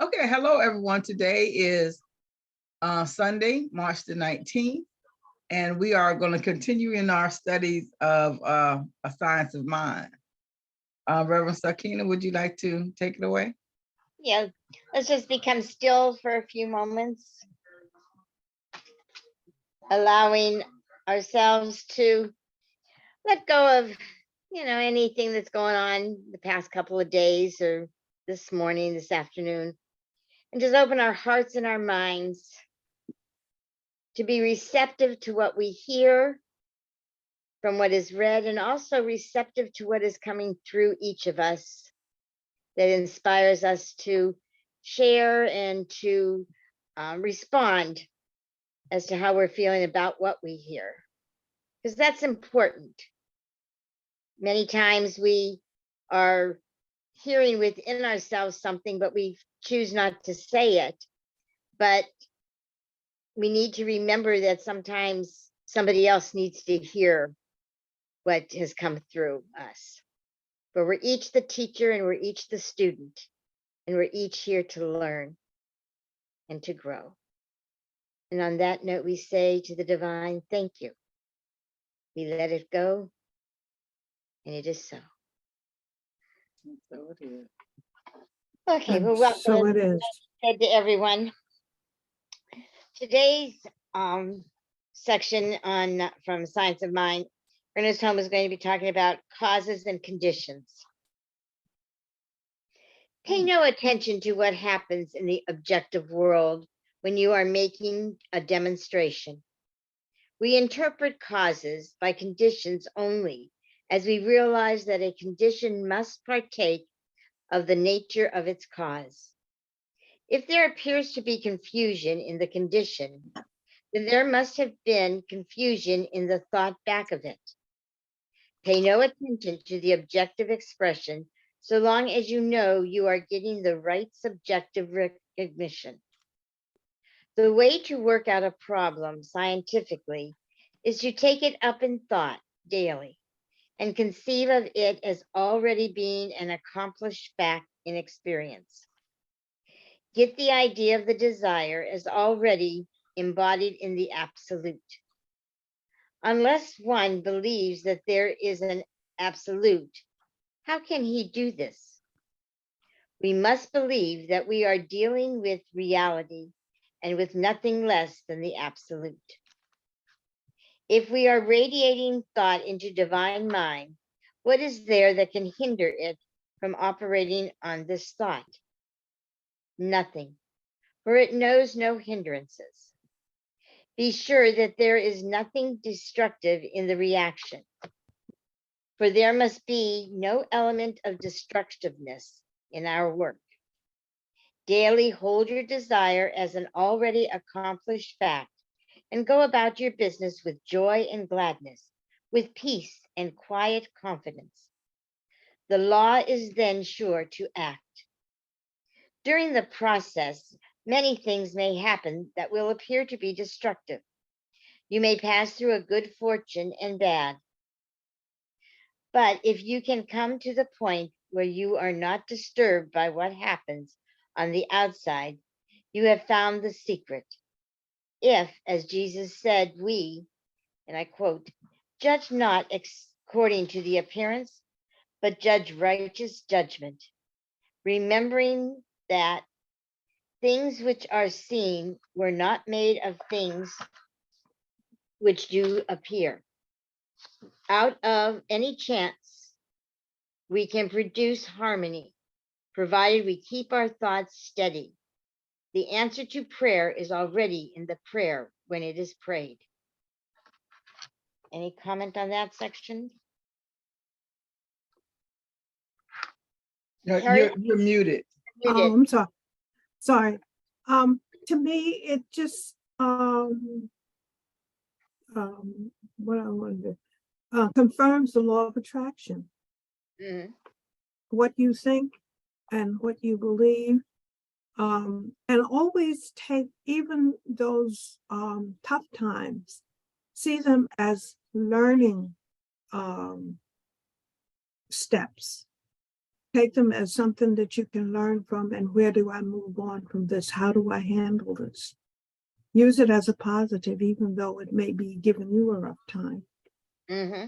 Okay, hello everyone. Today is Sunday, March the 19th, and we are going to continue in our studies of a science of mind. Reverend Sakina, would you like to take it away? Yeah, let's just become still for a few moments, allowing ourselves to let go of, anything that's going on the past couple of days or this morning, this afternoon, and just open our hearts and our minds to be receptive to what we hear from what is read, and also receptive to what is coming through each of us that inspires us to share and to respond as to how we're feeling about what we hear, because that's important. Many times we are hearing within ourselves something, but we choose not to say it. But we need to remember that sometimes somebody else needs to hear what has come through us. But we're each the teacher and we're each the student, and we're each here to learn and to grow. And on that note, we say to the divine, thank you. We let it go, and it is so. So it is. Okay, And well, welcome so it is. said to everyone. Today's section on from Science of Mind, Ernest Holmes is going to be talking about causes and conditions. Pay no attention to what happens in the objective world when you are making a demonstration. We interpret causes by conditions only, as we realize that a condition must partake of the nature of its cause. If there appears to be confusion in the condition, then there must have been confusion in the thought back of it. Pay no attention to the objective expression so long as you know you are getting the right subjective recognition. The way to work out a problem scientifically is to take it up in thought daily and conceive of it as already being an accomplished fact in experience. Get the idea of the desire as already embodied in the absolute. Unless one believes that there is an absolute, how can he do this? We must believe that we are dealing with reality and with nothing less than the absolute. If we are radiating thought into divine mind, what is there that can hinder it from operating on this thought? Nothing, for it knows no hindrances. Be sure that there is nothing destructive in the reaction, for there must be no element of destructiveness in our work. Daily hold your desire as an already accomplished fact and go about your business with joy and gladness, with peace and quiet confidence. The law is then sure to act. During the process, many things may happen that will appear to be destructive. You may pass through a good fortune and bad. But if you can come to the point where you are not disturbed by what happens on the outside, you have found the secret. If, as Jesus said, we, and I quote, judge not according to the appearance, but judge righteous judgment, remembering that things which are seen were not made of things which do appear. Out of any chance, we can produce harmony, provided we keep our thoughts steady. The answer to prayer is already in the prayer when it is prayed. Any comment on that section? No, Harry? you're muted. Oh, I'm sorry. Sorry. To me, it just what I wanted to confirms the law of attraction. Mhm. What you think and what you believe, and always take even those tough times, see them as learning steps, take them as something that you can learn from, and where do I move on from this? How do I handle this? Use it as a positive, even though it may be giving you a rough time. Mm-hmm.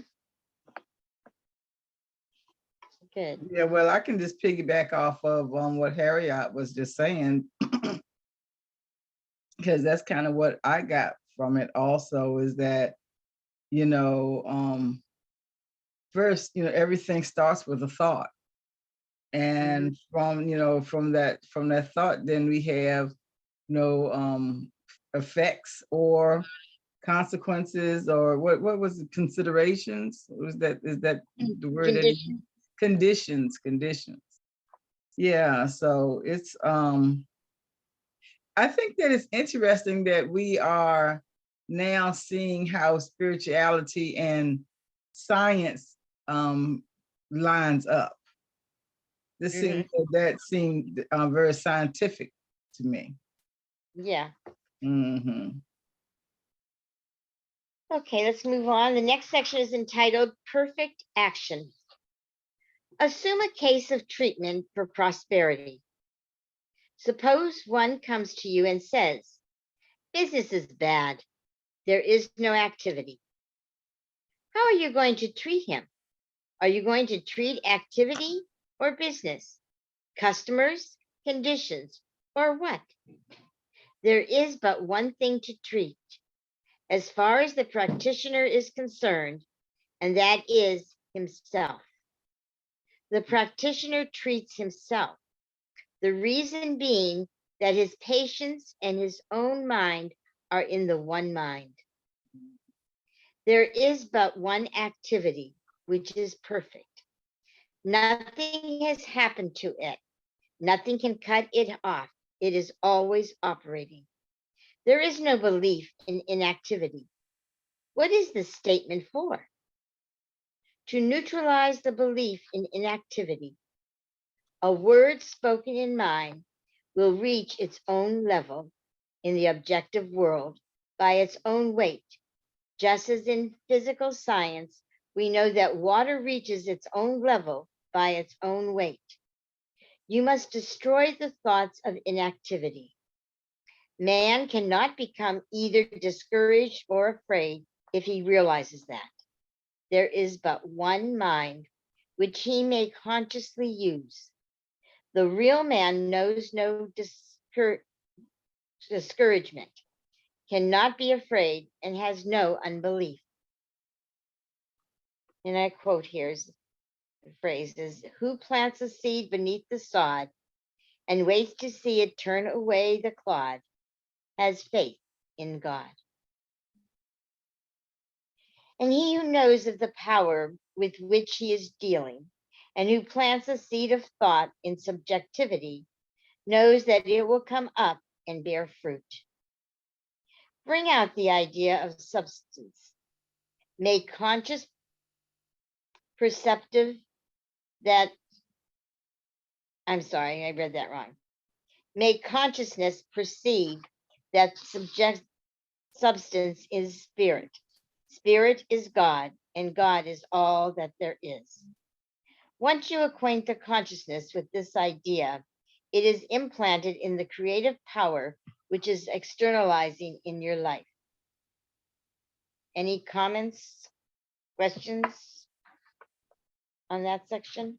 Good. Yeah, well, I can just piggyback off of what Harriet was just saying, because that's kind of what I got from it also, is that, first, everything starts with a thought. And from that thought, then we have effects or consequences, or what was it, considerations? Is that the word that he used? Conditions. Yeah, so it's I think that it's interesting that we are now seeing how spirituality and science lines up. This seems that seemed very scientific to me. Yeah. Mm-hmm. Okay, let's move on. The next section is entitled Perfect Action. Assume a case of treatment for prosperity. Suppose one comes to you and says, business is bad. There is no activity. How are you going to treat him? Are you going to treat activity or business, customers, conditions, or what? There is but one thing to treat, as far as the practitioner is concerned, and that is himself. The practitioner treats himself. The reason being that his patience and his own mind are in the one mind. There is but one activity, which is perfect. Nothing has happened to it. Nothing can cut it off. It is always operating. There is no belief in inactivity. What is this statement for? To neutralize the belief in inactivity. A word spoken in mind will reach its own level in the objective world by its own weight. Just as in physical science, we know that water reaches its own level by its own weight. You must destroy the thoughts of inactivity. Man cannot become either discouraged or afraid if he realizes that. There is but one mind which he may consciously use. The real man knows no discouragement, cannot be afraid, and has no unbelief. And I quote here's the phrases, who plants a seed beneath the sod and waits to see it turn away the clod, has faith in God. And he who knows of the power with which he is dealing, and who plants a seed of thought in subjectivity, knows that it will come up and bear fruit. Bring out the idea of substance. Make conscious perceptive that, I'm sorry, I read that wrong. Make consciousness perceive that substance is spirit. Spirit is God, and God is all that there is. Once you acquaint the consciousness with this idea, it is implanted in the creative power which is externalizing in your life. Any comments, questions on that section?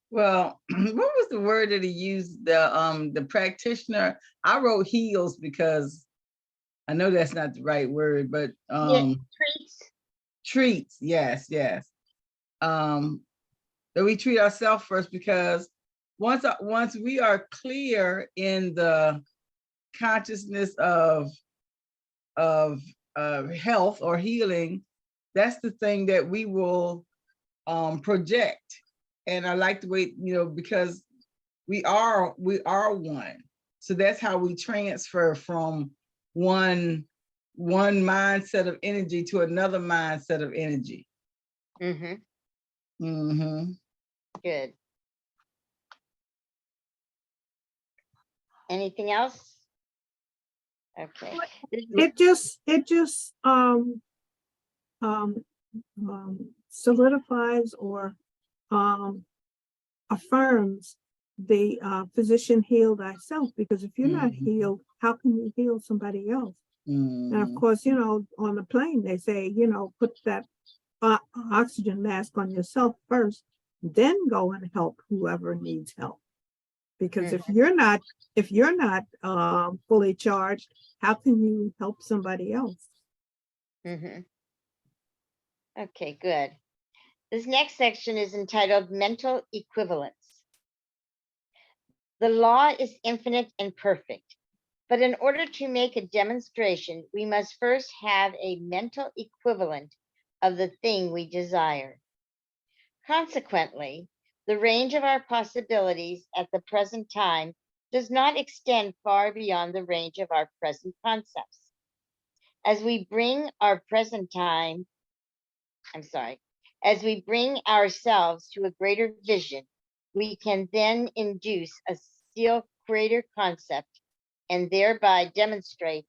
Well, what was the word that he used? The practitioner. I wrote heals because I know that's not the right word, but Treats. treats. Yes. That we treat ourselves first, because once we are clear in the consciousness of health or healing, that's the thing that we will project. And I like the way, because we are one. So that's how we transfer from one mindset of energy to another mindset of energy. Good. Anything else? Okay. It just solidifies or affirms the physician heal thyself, because if you're not Mhm. healed, how can you heal somebody else? And of Mhm. course, you know, on the plane, they say, you know, put that oxygen mask on yourself first, then go and help whoever needs help. Because Mhm, if you're not fully charged, how can you help somebody else? mhm. Okay, good. This next section is entitled Mental Equivalence. The law is infinite and perfect, but in order to make a demonstration, we must first have a mental equivalent of the thing we desire. Consequently, the range of our possibilities at the present time does not extend far beyond the range of our present concepts. As we bring our present time, I'm sorry, as we bring ourselves to a greater vision, we can then induce a still greater concept and thereby demonstrate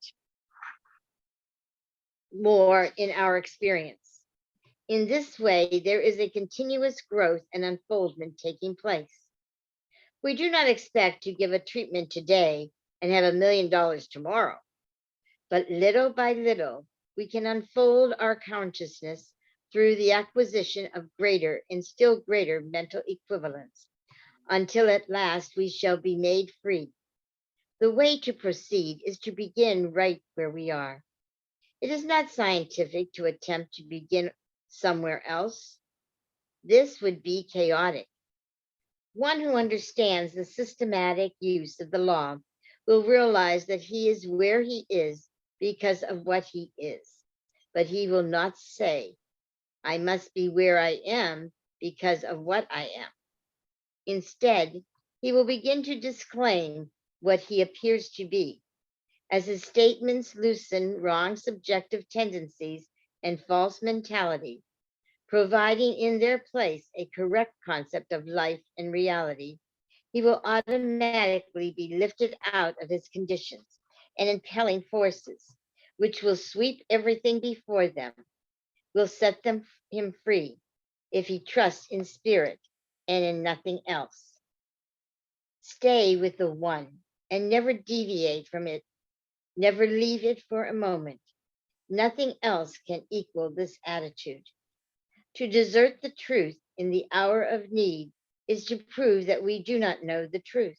more in our experience. In this way, there is a continuous growth and unfoldment taking place. We do not expect to give a treatment today and have $1 million tomorrow, but little by little, we can unfold our consciousness through the acquisition of greater and still greater mental equivalents, until at last we shall be made free. The way to proceed is to begin right where we are. It is not scientific to attempt to begin somewhere else. This would be chaotic. One who understands the systematic use of the law will realize that he is where he is because of what he is. But he will not say, I must be where I am because of what I am. Instead, he will begin to disclaim what he appears to be. As his statements loosen wrong subjective tendencies and false mentality, providing in their place a correct concept of life and reality, he will automatically be lifted out of his conditions and impelling forces, which will sweep everything before them, will set him free if he trusts in spirit and in nothing else. Stay with the one and never deviate from it, never leave it for a moment. Nothing else can equal this attitude. To desert the truth in the hour of need is to prove that we do not know the truth.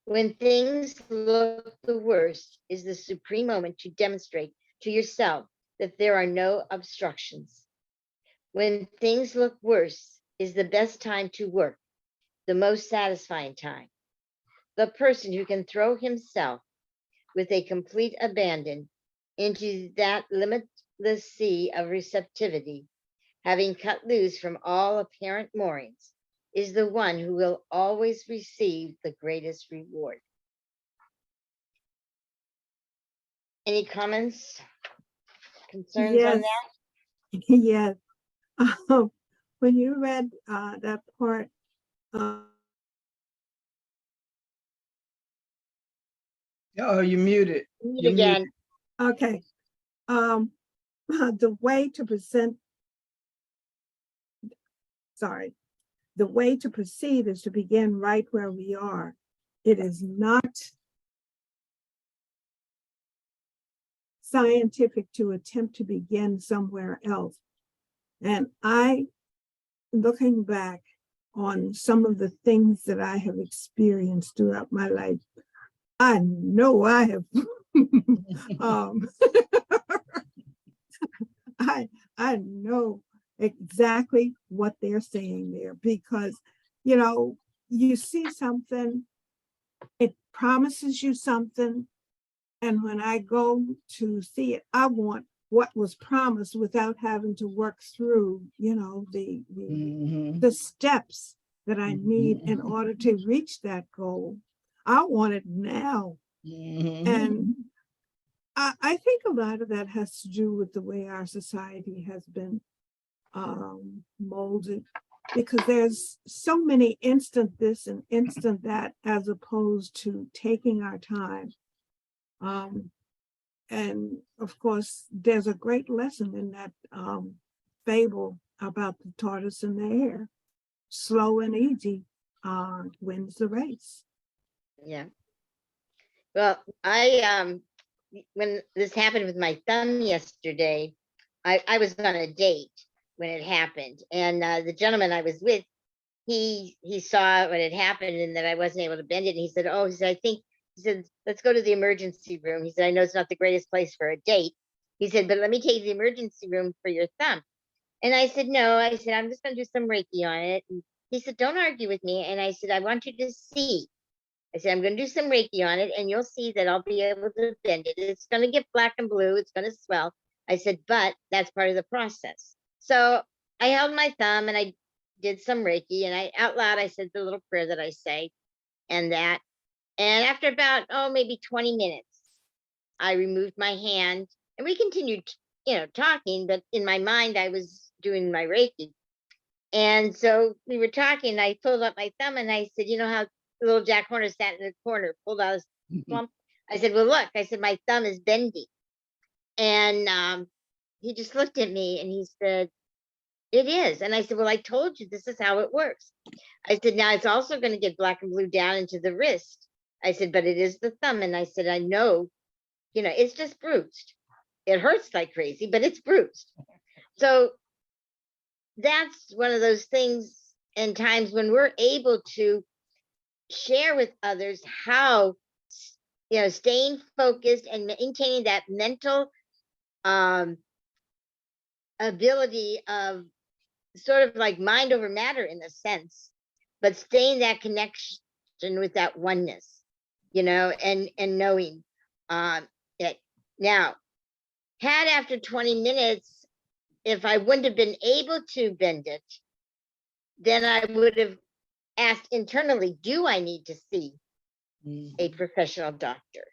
When things look the worst is the supreme moment to demonstrate to yourself that there are no obstructions. When things look worse is the best time to work, the most satisfying time. The person who can throw himself with a complete abandon into that limitless sea of receptivity, having cut loose from all apparent moorings, is the one who will always receive the greatest reward. Any comments, concerns on Yes, yes. Um, when you read that part, uh, Oh, you muted. that? Meet You're muted. again. okay, um, the way to present, sorry, the way to proceed is to begin right where we are. It is not scientific to attempt to begin somewhere else. And looking back on some of the things that I have experienced throughout my life, I know I have um, I know exactly what they're saying there, because you know, you see something, it promises you something, and when I go to see it, I want what was promised without having to work through, you know, Mhm. the steps that I need in Mhm. order to reach that goal. I want it now. Mhm. And I think a lot of that has to do with the way our society has been molded, because there's so many instant this and instant that, as opposed to taking our time. And of course, there's a great lesson in that fable about the tortoise and the hare, slow and easy. wins the race. Yeah. Well, when this happened with my thumb yesterday, I was on a date when it happened, and the gentleman I was with, he saw what had happened and that I wasn't able to bend it. And he said, "Oh," he said, "I think," he said, "let's go to the emergency room." He said, "I know it's not the greatest place for a date." He said, "But let me take you to the emergency room for your thumb." And I said, "No." I said, "I'm just going to do some Reiki on it." And he said, "Don't argue with me." And I said, "I want you to see." I said, "I'm going to do some Reiki on it, and you'll see that I'll be able to bend it. It's going to get black and blue. It's going to swell." I said, "But that's part of the process." So I held my thumb and I did some Reiki, and I out loud, I said the little prayer that I say and that. And after about, maybe 20 minutes, I removed my hand and we continued, talking. But in my mind, I was doing my Reiki. And so we were talking, and I pulled up my thumb and I said, "You know how little Jack Horner sat in the corner, pulled out his plump?" I said, "Well, look," I said, "my thumb is bendy." And he just looked at me and he said, "It is." And I said, "Well, I told you this is how it works." I said, "Now it's also going to get black and blue down into the wrist." I said, "But it is the thumb." And I said, "I know, it's just bruised. It hurts like crazy, but it's bruised." So that's one of those things and times when we're able to share with others how, staying focused and maintaining that mental um, ability of sort of like mind over matter in a sense, but staying that connection with that oneness, and knowing it. Now, had after 20 minutes, if I wouldn't have been able to bend it, then I would have asked internally, do I need to see a professional doctor?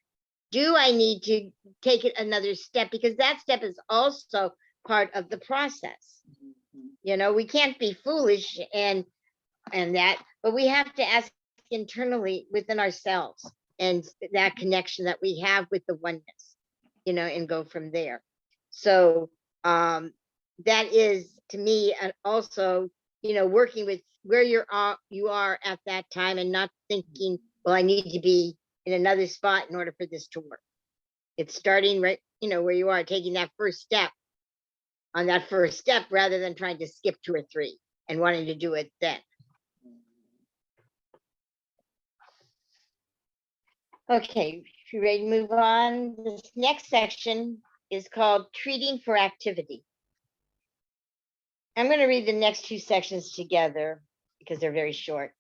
Do I need to take it another step? Because that step is also part of the process. We can't be foolish and that, but we have to ask internally within ourselves and that connection that we have with the oneness, and go from there. So that is to me also, working with where you are at that time and not thinking, well, I need to be in another spot in order for this to work. It's starting right, where you are, taking that first step on that first step rather than trying to skip 2 or 3 and wanting to do it then. Okay, if you're ready to move on, this next section is called Treating for Activity. I'm going to read the next 2 sections together because they're very short.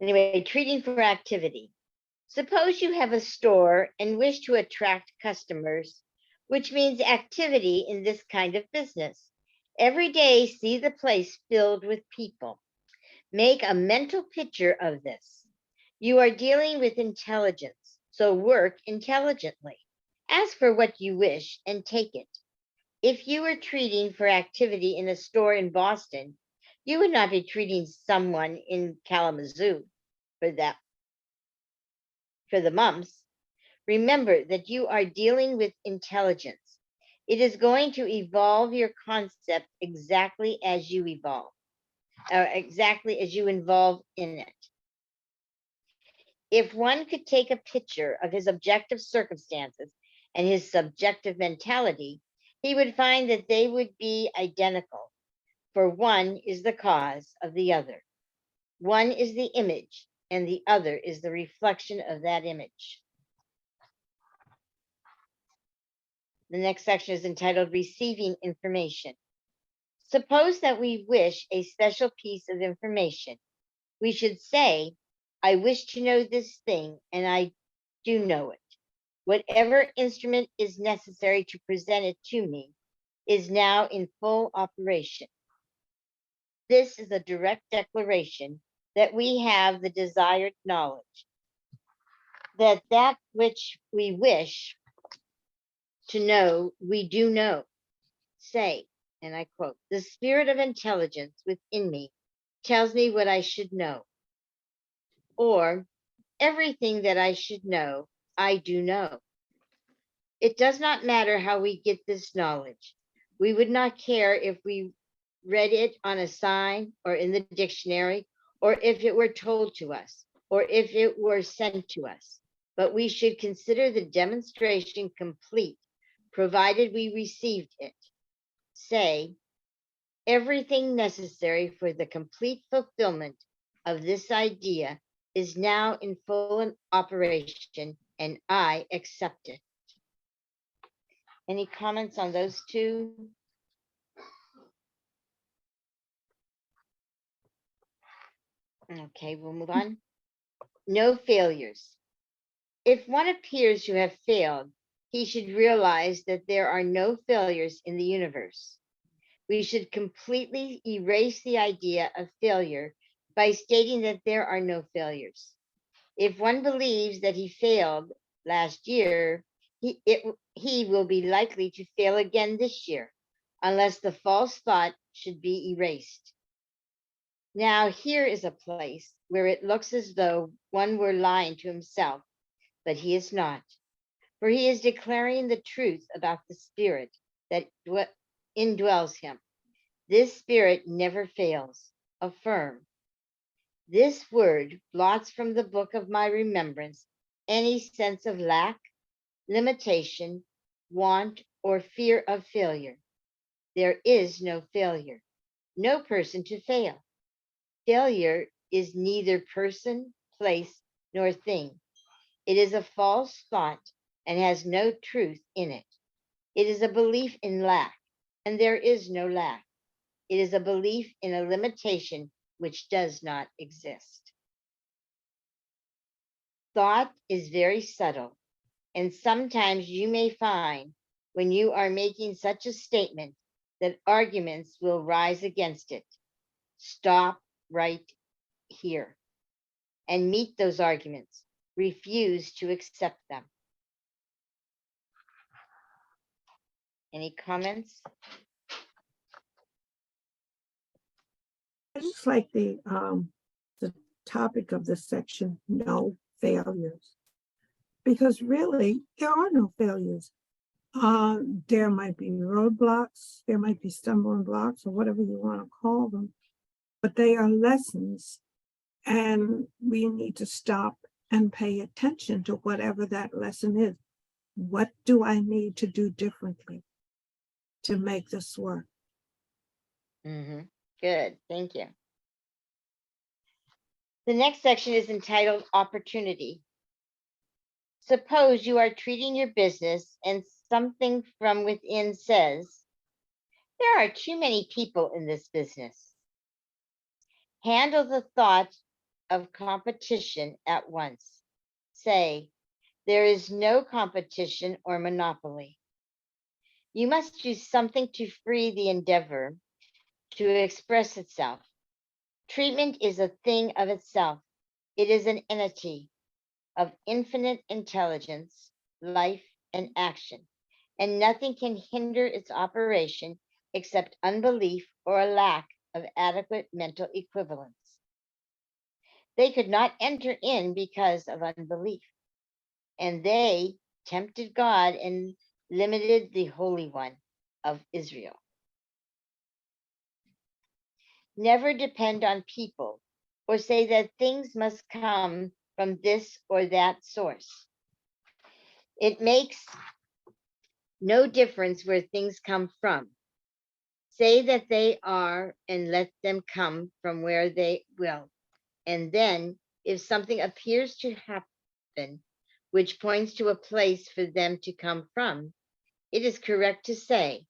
Anyway, treating for activity. Suppose you have a store and wish to attract customers, which means activity in this kind of business. Every day, see the place filled with people. Make a mental picture of this. You are dealing with intelligence, so work intelligently. Ask for what you wish and take it. If you were treating for activity in a store in Boston, you would not be treating someone in Kalamazoo for the mumps. Remember that you are dealing with intelligence. It is going to evolve your concept exactly as you evolve, or exactly as you involve in it. If one could take a picture of his objective circumstances and his subjective mentality, he would find that they would be identical, for one is the cause of the other. One is the image, and the other is the reflection of that image. The next section is entitled Receiving Information. Suppose that we wish a special piece of information. We should say, I wish to know this thing, and I do know it. Whatever instrument is necessary to present it to me is now in full operation. This is a direct declaration that we have the desired knowledge, that which we wish to know, we do know. Say, and I quote, the spirit of intelligence within me tells me what I should know. Or, everything that I should know, I do know. It does not matter how we get this knowledge. We would not care if we read it on a sign or in the dictionary or if it were told to us, or if it were sent to us, but we should consider the demonstration complete, provided we received it. Say, everything necessary for the complete fulfillment of this idea is now in full operation, and I accept it. Any comments on those two? Okay, we'll move on. No failures. If one appears to have failed, he should realize that there are no failures in the universe. We should completely erase the idea of failure by stating that there are no failures. If one believes that he failed last year, he will be likely to fail again this year, unless the false thought should be erased. Now, here is a place where it looks as though one were lying to himself, but he is not, for he is declaring the truth about the spirit that indwells him. This spirit never fails. Affirm. This word blots from the book of my remembrance any sense of lack, limitation, want, or fear of failure. There is no failure, no person to fail. Failure is neither person, place, nor thing. It is a false thought and has no truth in it. It is a belief in lack, and there is no lack. It is a belief in a limitation which does not exist. Thought is very subtle, and sometimes you may find when you are making such a statement that arguments will rise against it. Stop right here and meet those arguments. Refuse to accept them. Any comments? I just like the topic of this section, no failures. Because really, there are no failures. There might be roadblocks, there might be stumbling blocks, or whatever you want to call them, but they are lessons, and we need to stop and pay attention to whatever that lesson is. What do I need to do differently to make this work? Good, thank you. The next section is entitled Opportunity. Suppose you are treating your business and something from within says, there are too many people in this business. Handle the thought of competition at once. Say, there is no competition or monopoly. You must do something to free the endeavor to express itself. Treatment is a thing of itself. It is an entity of infinite intelligence, life, and action, and nothing can hinder its operation except unbelief or a lack of adequate mental equivalence. They could not enter in because of unbelief, and they tempted God and limited the Holy One of Israel. Never depend on people or say that things must come from this or that source. It makes no difference where things come from. Say that they are and let them come from where they will. And then, if something appears to happen, which points to a place for them to come from, it is correct to say,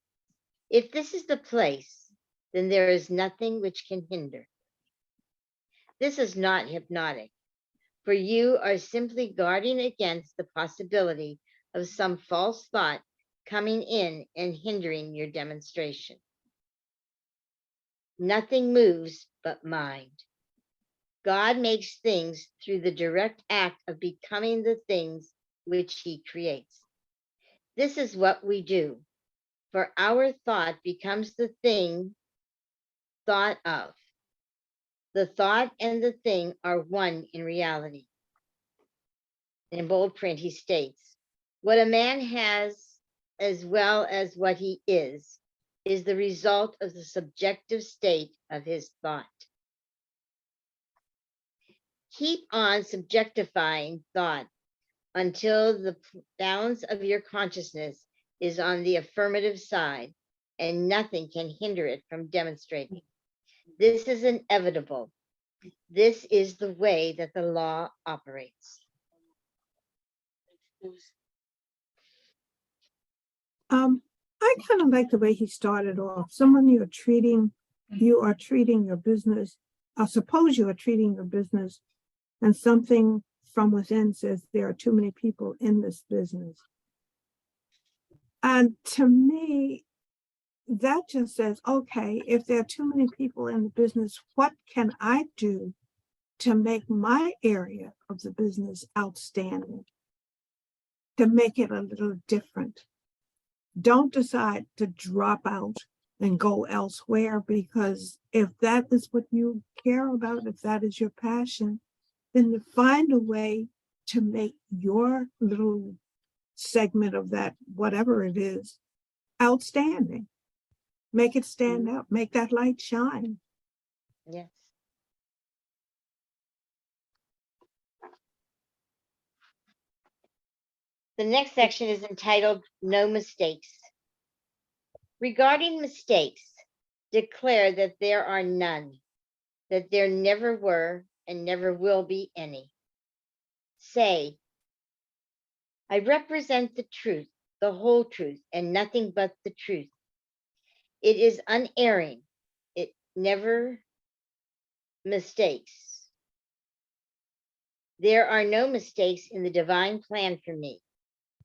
if this is the place, then there is nothing which can hinder. This is not hypnotic, for you are simply guarding against the possibility of some false thought coming in and hindering your demonstration. Nothing moves but mind. God makes things through the direct act of becoming the things which he creates. This is what we do, for our thought becomes the thing thought of. The thought and the thing are one in reality. In bold print, he states, what a man has as well as what he is the result of the subjective state of his thought. Keep on subjectifying thought until the balance of your consciousness is on the affirmative side, and nothing can hinder it from demonstrating. This is inevitable. This is the way that the law operates. I kind of like the way he started off. Someone you are treating your business. I suppose you are treating your business, and something from within says there are too many people in this business. And to me, that just says, okay, if there are too many people in the business, what can I do to make my area of the business outstanding, to make it a little different? Don't decide to drop out and go elsewhere, because if that is what you care about, if that is your passion, then to find a way to make your little segment of that, whatever it is, outstanding. Make it stand out, make that light shine. Yes. The next section is entitled No Mistakes. Regarding mistakes, declare that there are none, that there never were and never will be any. Say, I represent the truth, the whole truth, and nothing but the truth. It is unerring. It never mistakes. There are no mistakes in the divine plan for me.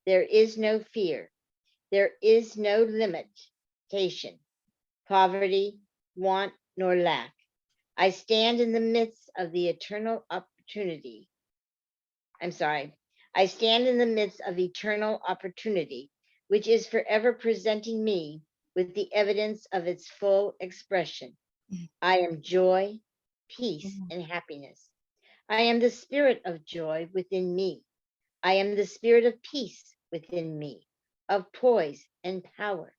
There is no fear. There is no limitation, poverty, want, nor lack. I stand in the midst of the eternal opportunity. I stand in the midst of eternal opportunity, which is forever presenting me with the evidence of its full expression. I am joy, peace, and happiness. I am the spirit of joy within me. I am the spirit of peace within me, of poise and power.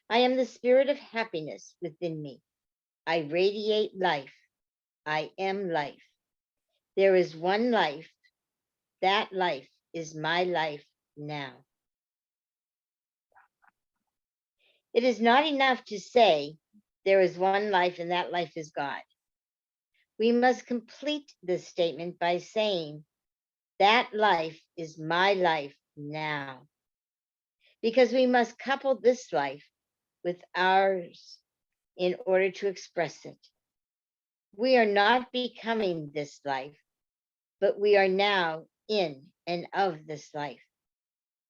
I am the spirit of happiness within me. I radiate life. I am life. There is one life. That life is my life now. It is not enough to say there is one life and that life is God. We must complete this statement by saying that life is my life now, because we must couple this life with ours in order to express it. We are not becoming this life, but we are now in and of this life.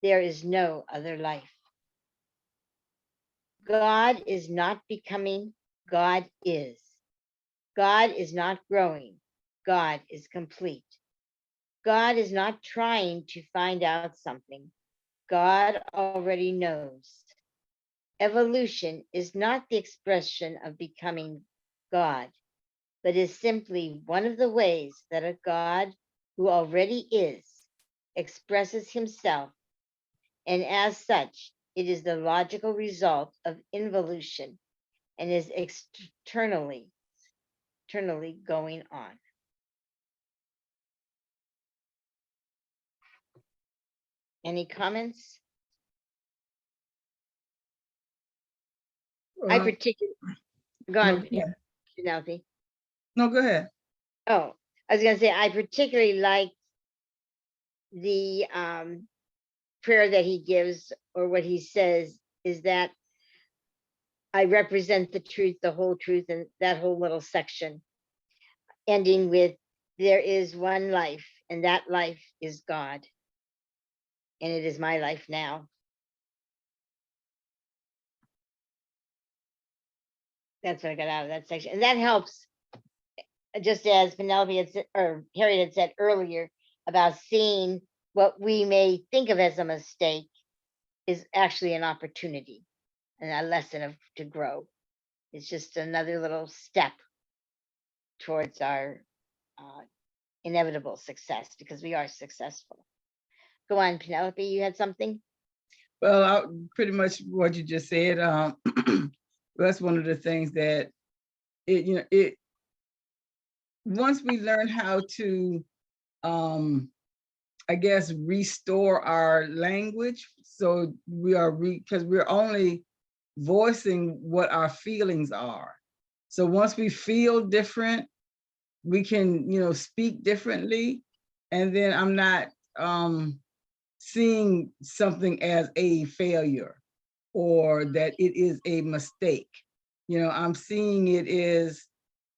There is no other life. God is not becoming, God is. God is not growing, God is complete. God is not trying to find out something, God already knows. Evolution is not the expression of becoming God, but is simply one of the ways that a God who already is expresses himself, and as such, it is the logical result of involution and is eternally going on. Any comments? I particularly, go on, Penelope. No, go ahead. Oh, I was gonna say, I particularly like the prayer that he gives, or what he says is that I represent the truth, the whole truth, and that whole little section, ending with, there is one life, and that life is God. And it is my life now. That's what I got out of that section. And that helps, just as Penelope had said, or Harriet had said earlier, about seeing what we may think of as a mistake is actually an opportunity and a lesson to grow. It's just another little step towards our inevitable success, because we are successful. Go on, Penelope, you had something? Well, pretty much what you just said. That's one of the things that once we learn how to, I guess, restore our language, so we are, because we're only voicing what our feelings are. So once we feel different, we can, speak differently. And then I'm not seeing something as a failure or that it is a mistake. I'm seeing it as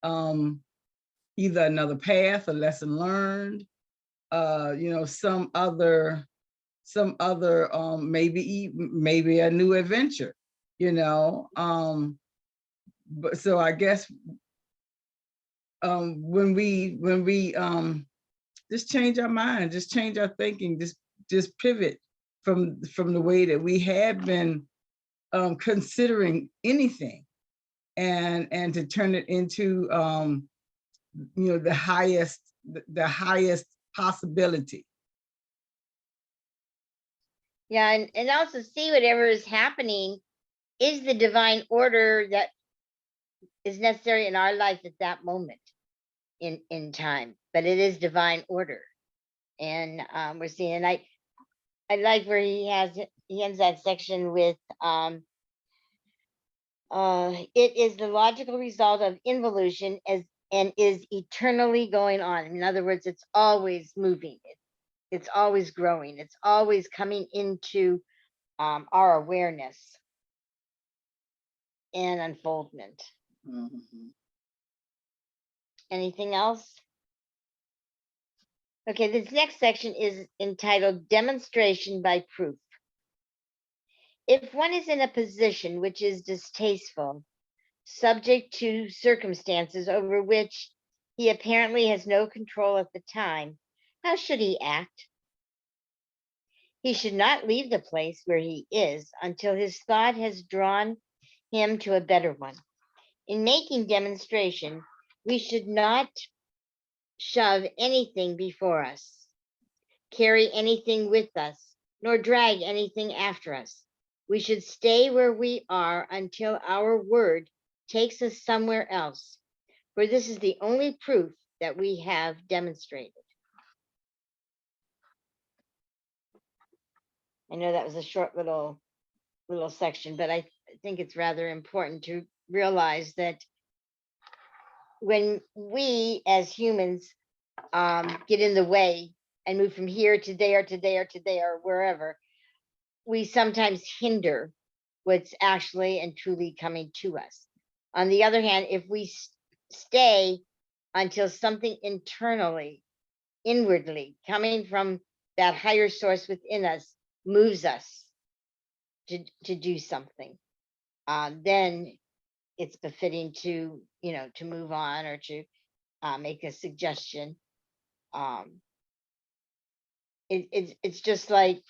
either another path, a lesson learned, some other maybe a new adventure, but so I guess when we just change our mind, just change our thinking, just pivot from the way that we had been considering anything, and to turn it into the highest possibility. Yeah, and also see whatever is happening is the divine order that is necessary in our life at that moment in time, but it is divine order. And we're seeing, and I like where he ends that section with it is the logical result of involution and is eternally going on. In other words, it's always moving, it's always growing, it's always coming into our awareness and unfoldment. Anything else? Okay, this next section is entitled Demonstration by Proof. If one is in a position which is distasteful, subject to circumstances over which he apparently has no control at the time, how should he act? He should not leave the place where he is until his thought has drawn him to a better one. In making demonstration, we should not shove anything before us, carry anything with us, nor drag anything after us. We should stay where we are until our word takes us somewhere else, for this is the only proof that we have demonstrated. I know that was a short little section, but I think it's rather important to realize that when we as humans get in the way and move from here to there to there to there, wherever, we sometimes hinder what's actually and truly coming to us. On the other hand, if we stay until something internally, inwardly, coming from that higher source within us, moves us to do something, then it's befitting to move on or to make a suggestion. It's just like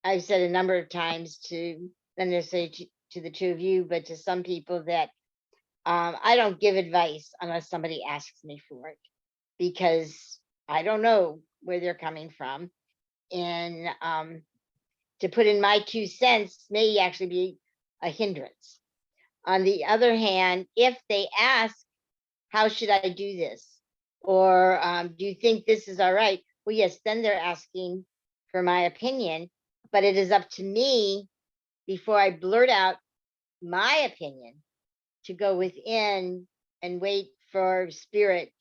I've said a number of times, to not necessarily to the two of you, but to some people, that I don't give advice unless somebody asks me for it, because I don't know where they're coming from. And to put in my 2 cents may actually be a hindrance. On the other hand, if they ask, how should I do this? Or do you think this is all right? Well, yes, then they're asking for my opinion, but it is up to me, before I blurt out my opinion, to go within and wait for spirit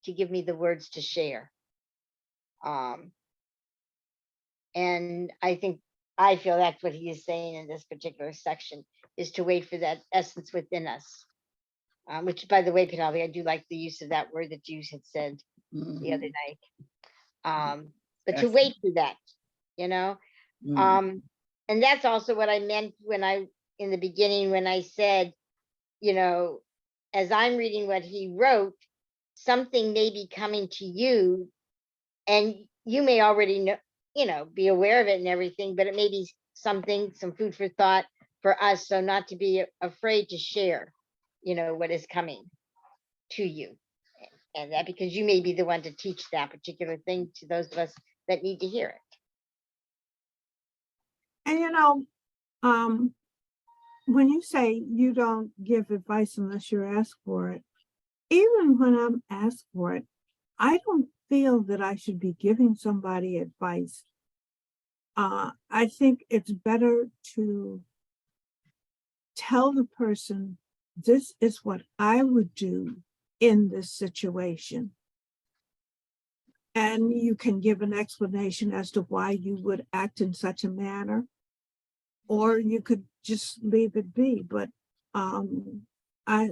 to give me the words to share. And I feel that's what he is saying in this particular section, is to wait for that essence within us. Which, by the way, Penelope, I do like the use of that word that you had said the other night. But to wait for that, and that's also what I meant in the beginning, when I said, as I'm reading what he wrote, something may be coming to you, and you may already know, be aware of it and everything, but it may be some food for thought for us. So not to be afraid to share, what is coming to you, and that, because you may be the one to teach that particular thing to those of us that need to hear it. And when you say you don't give advice unless you're asked for it, even when I'm asked for it, I don't feel that I should be giving somebody advice. I think it's better to tell the person, this is what I would do in this situation. And you can give an explanation as to why you would act in such a manner, or you could just leave it be. But I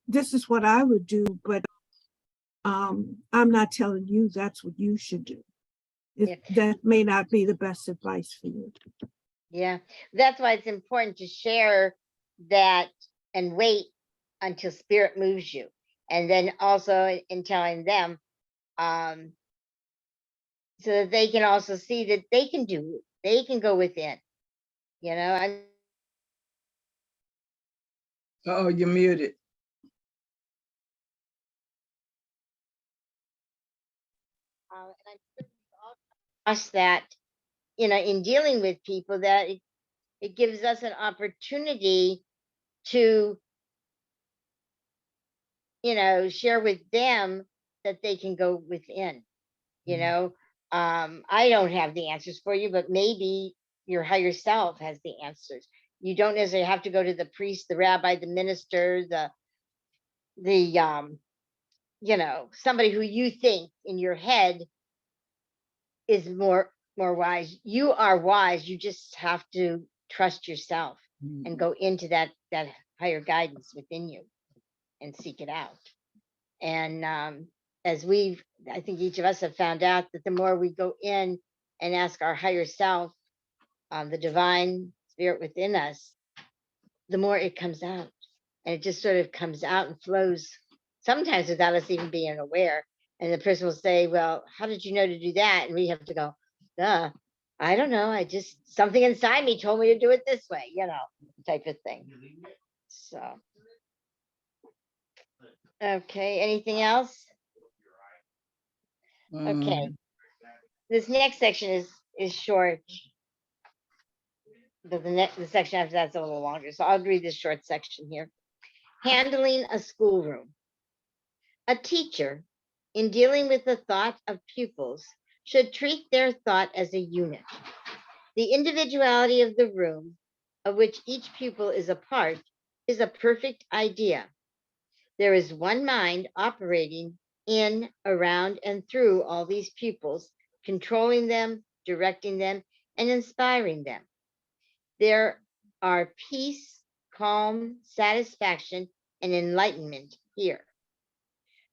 this is what I would do, but I'm not telling you that's what you should do. Yeah. That may not be the best advice for you. Yeah, that's why it's important to share that and wait until spirit moves you. And then also in telling them, um, so that they can also see that they can do, they can go within, you know. Oh, you're muted. And I'm us that, you know, in dealing with people, that it gives us an opportunity to, you know, share with them that they can go within, you know. I don't have the answers for you, but maybe your higher self has the answers. You don't necessarily have to go to the priest, the rabbi, the minister, the you know, somebody who you think in your head is more wise. You are wise. You just have to trust yourself and go into that higher guidance within you and seek it out. And as I think each of us have found out that the more we go in and ask our higher self, the divine spirit within us, the more it comes out. And it just sort of comes out and flows, sometimes without us even being aware. And the person will say, well, how did you know to do that? And we have to go, duh, I don't know. I just, something inside me told me to do it this way, you know, type of thing. So, okay, anything else? Okay. This next section is short. The section after that's a little longer. So I'll read this short section here. Handling a schoolroom. A teacher, in dealing with the thought of pupils, should treat their thought as a unit. The individuality of the room, of which each pupil is a part, is a perfect idea. There is one mind operating in, around, and through all these pupils, controlling them, directing them, and inspiring them. There are peace, calm, satisfaction, and enlightenment here.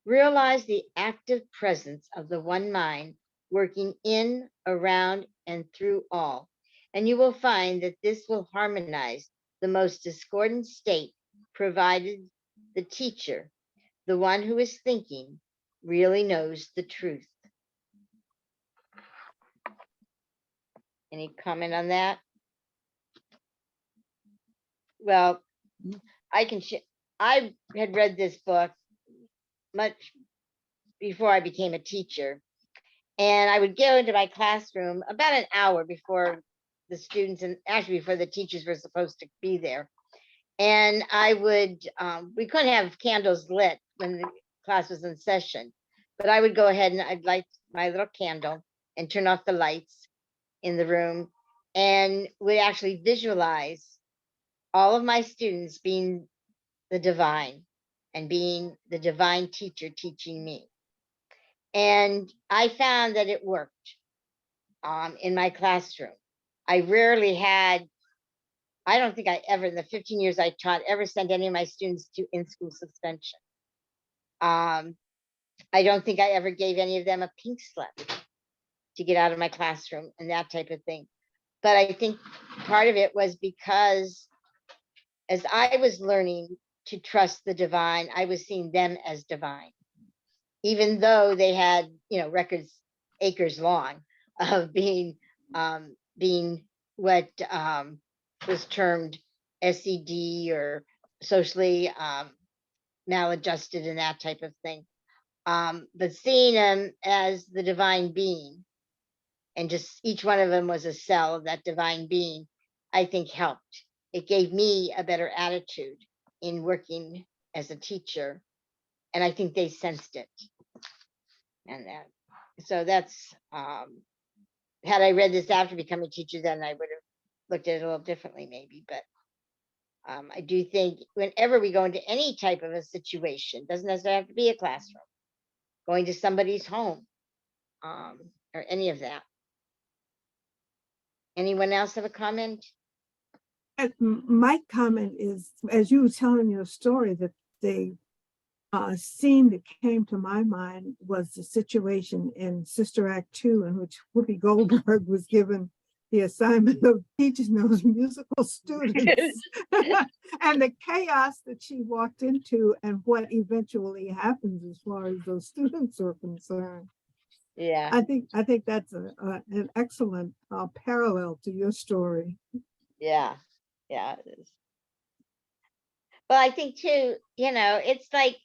Realize the active presence of the one mind working in, around, and through all, and you will find that this will harmonize the most discordant state, provided the teacher, the one who is thinking, really knows the truth. Any comment on that? Well, I had read this book much before I became a teacher, and I would go into my classroom about an hour before the students, and actually before the teachers were supposed to be there. And I would, we couldn't have candles lit when the class was in session, but I would go ahead and I'd light my little candle and turn off the lights in the room, and would actually visualize all of my students being the divine and being the divine teacher teaching me. And I found that it worked in my classroom. I rarely had, I don't think I ever, in the 15 years I taught, ever sent any of my students to in-school suspension. I don't think I ever gave any of them a pink slip to get out of my classroom and that type of thing. But I think part of it was because as I was learning to trust the divine, I was seeing them as divine, even though they had, you know, records acres long of being what was termed SED or socially maladjusted and that type of thing. But seeing them as the divine being, and just each one of them was a cell of that divine being, I think helped. It gave me a better attitude in working as a teacher, and I think they sensed it. And that, so that's, had I read this after becoming a teacher, then I would have looked at it a little differently, maybe. But I do think whenever we go into any type of a situation, doesn't necessarily have to be a classroom, going to somebody's home, or any of that. Anyone else have a comment? My comment is, as you were telling your story, that the scene that came to my mind was the situation in Sister Act 2, in which Whoopi Goldberg was given the assignment of teaching those musical students and the chaos that she walked into and what eventually happens as far as those students are concerned. Yeah. I think that's an excellent parallel to your story. Yeah. Yeah. It is. Well, I think too, it's like,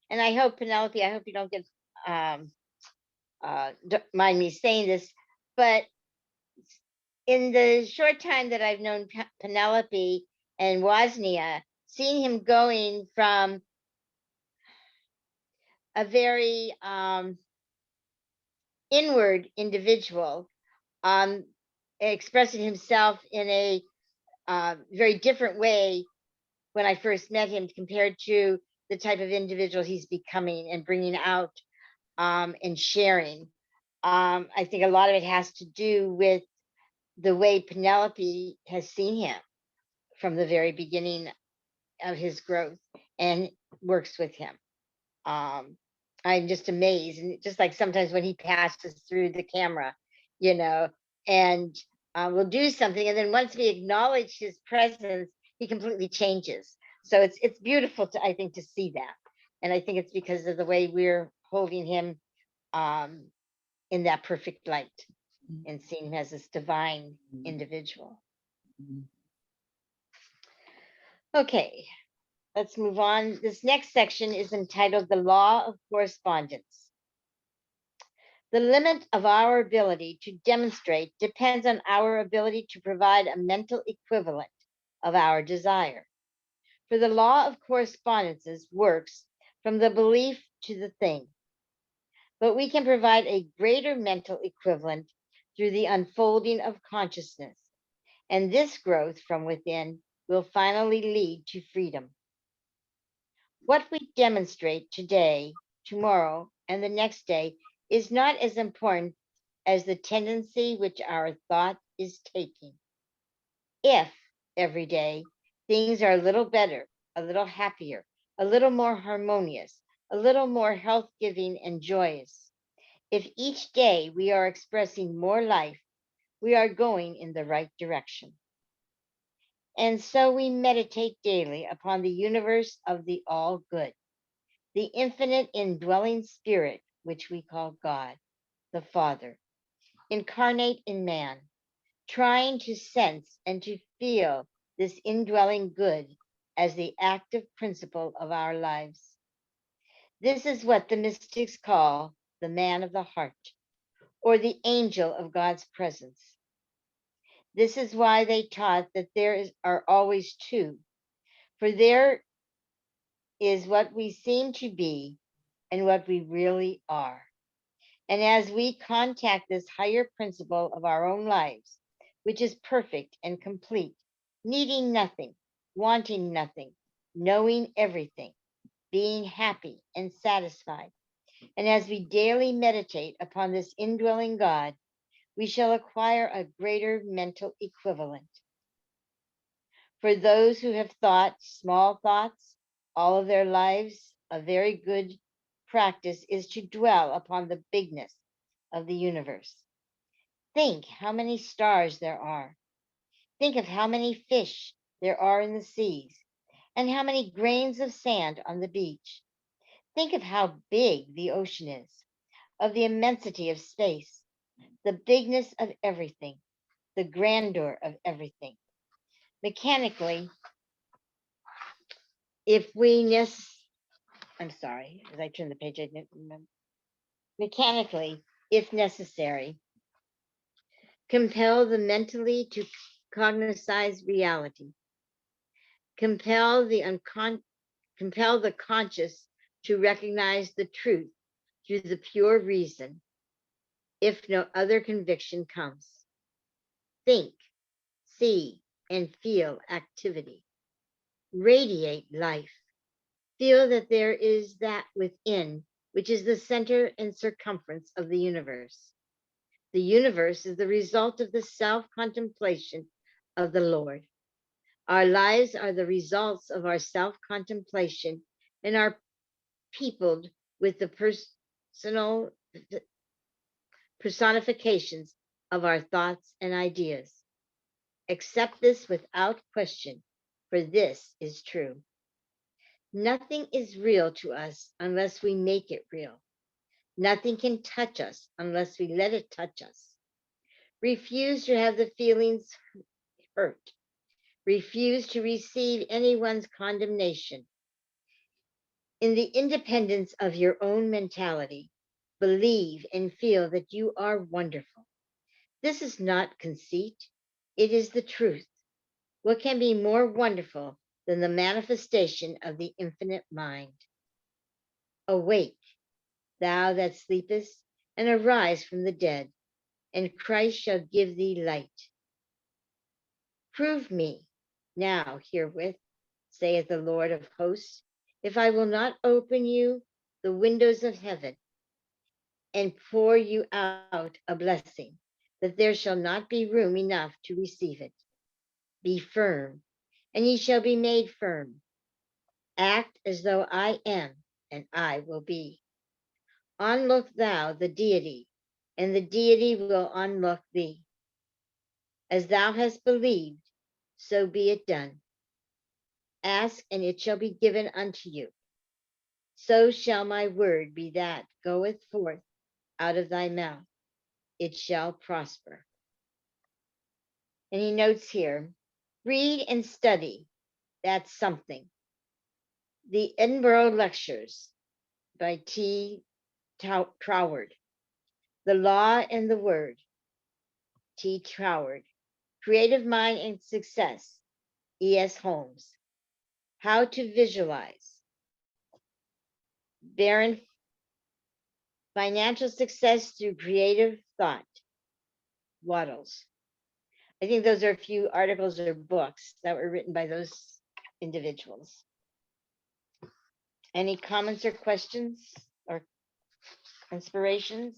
and I hope, Penelope, I hope you don't get, don't mind me saying this, but in the short time that I've known Penelope and Woznia, seeing him going from a very inward individual, expressing himself in a very different way when I first met him compared to the type of individual he's becoming and bringing out, and sharing. I think a lot of it has to do with the way Penelope has seen him from the very beginning of his growth and works with him. I'm just amazed. And just like sometimes when he passes through the camera, and we'll do something. And then once we acknowledge his presence, he completely changes. So it's beautiful to, I think, to see that. And I think it's because of the way we're holding him in that perfect light and seeing him as this divine individual. Okay, let's move on. This next section is entitled The Law of Correspondence. The limit of our ability to demonstrate depends on our ability to provide a mental equivalent of our desire. For the law of correspondences works from the belief to the thing, but we can provide a greater mental equivalent through the unfolding of consciousness, and this growth from within will finally lead to freedom. What we demonstrate today, tomorrow, and the next day is not as important as the tendency which our thought is taking. If every day things are a little better, a little happier, a little more harmonious, a little more health giving and joyous, if each day we are expressing more life, we are going in the right direction. And so we meditate daily upon the universe of the all good, the infinite indwelling spirit, which we call God, the Father, incarnate in man, trying to sense and to feel this indwelling good as the active principle of our lives. This is what the mystics call the man of the heart, or the angel of God's presence. This is why they taught that are always two, for there is what we seem to be and what we really are. And as we contact this higher principle of our own lives, which is perfect and complete, needing nothing, wanting nothing, knowing everything, being happy and satisfied, and as we daily meditate upon this indwelling God, we shall acquire a greater mental equivalent. For those who have thought small thoughts all of their lives, a very good practice is to dwell upon the bigness of the universe. Think how many stars there are. Think of how many fish there are in the seas and how many grains of sand on the beach. Think of how big the ocean is, of the immensity of space, the bigness of everything, the grandeur of everything. Mechanically, if we I'm sorry, as I turned the page, I didn't remember. Mechanically, if necessary, compel the mentally to cognize reality. Compel the conscious to recognize the truth through the pure reason, if no other conviction comes. Think, see, and feel activity. Radiate life. Feel that there is that within which is the center and circumference of the universe. The universe is the result of the self-contemplation of the Lord. Our lives are the results of our self-contemplation and are peopled with the personal personifications of our thoughts and ideas. Accept this without question, for this is true. Nothing is real to us unless we make it real. Nothing can touch us unless we let it touch us. Refuse to have the feelings hurt. Refuse to receive anyone's condemnation. In the independence of your own mentality, believe and feel that you are wonderful. This is not conceit, it is the truth. What can be more wonderful than the manifestation of the infinite mind? Awake, thou that sleepest, and arise from the dead, and Christ shall give thee light. Prove me now herewith, saith the Lord of hosts, if I will not open you the windows of heaven and pour you out a blessing, that there shall not be room enough to receive it. Be firm, and ye shall be made firm. Act as though I am, and I will be. Unlook thou the deity, and the deity will unlook thee. As thou hast believed, so be it done. Ask, and it shall be given unto you. So shall my word be that goeth forth out of thy mouth. It shall prosper. And he notes here, read and study. That's something. The Edinburgh Lectures by T. Troward. The Law and the Word, T. Troward. Creative Mind and Success, E.S. Holmes. How to Visualize. Baron, Financial Success Through Creative Thought, Waddles. I think those are a few articles or books that were written by those individuals. Any comments or questions or inspirations?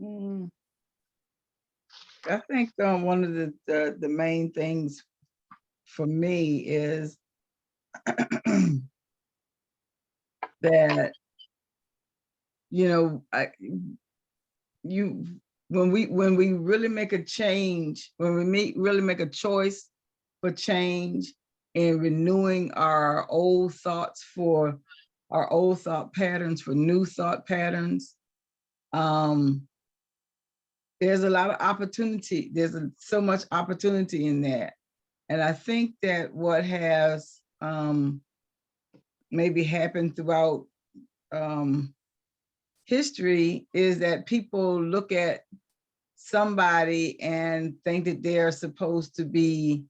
Mm, I think one of the main things for me is that, you know, when we really make a change, when we really make a choice for change and renewing our old thoughts for our old thought patterns for new thought patterns, there's a lot of opportunity. There's so much opportunity in that. And I think that what has maybe happened throughout history is that people look at somebody and think that they're supposed to be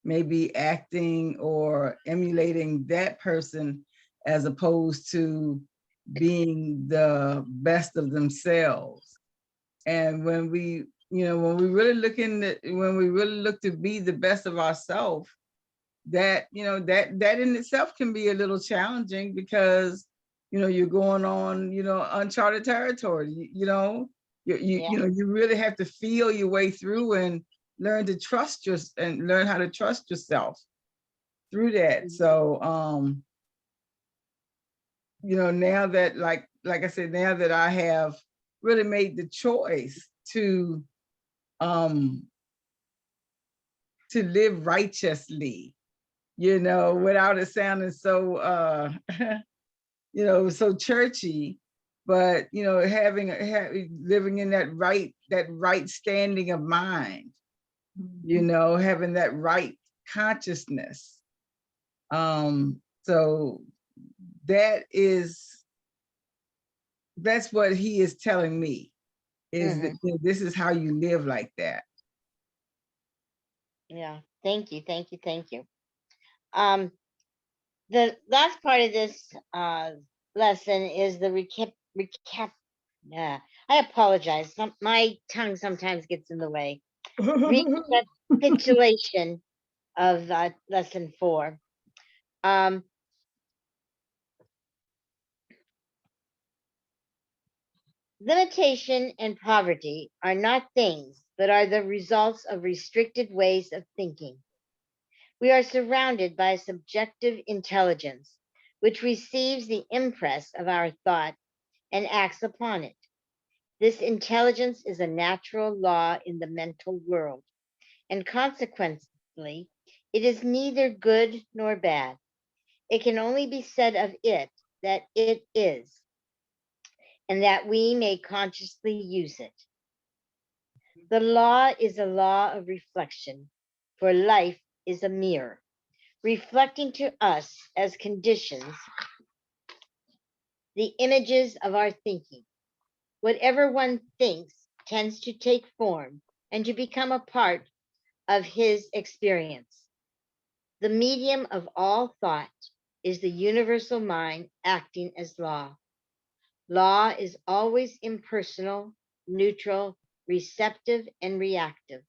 maybe acting or emulating that person as opposed to being the best of themselves. And when we, when we really look to be the best of ourselves, that, that in itself can be a little challenging because, you're going on, uncharted territory, you really have to feel your way through and learn to trust and learn how to trust yourself through that. So, now that, like I said, now that I have really made the choice to live righteously, without it sounding so, so churchy, but, living in that right standing of mind, having that right consciousness. So that's what he is telling me, is that this is how you live like that. Yeah, thank you. The last part of this lesson is the recap. Yeah, I apologize. My tongue sometimes gets in the way. Recapitulation of lesson 4. Um, Limitation and poverty are not things, but are the results of restricted ways of thinking. We are surrounded by a subjective intelligence, which receives the impress of our thought and acts upon it. This intelligence is a natural law in the mental world, and consequently, it is neither good nor bad. It can only be said of it that it is, and that we may consciously use it. The law is a law of reflection, for life is a mirror, reflecting to us as conditions the images of our thinking. Whatever one thinks tends to take form and to become a part of his experience. The medium of all thought is the universal mind acting as law. Law is always impersonal, neutral, receptive, and reactive.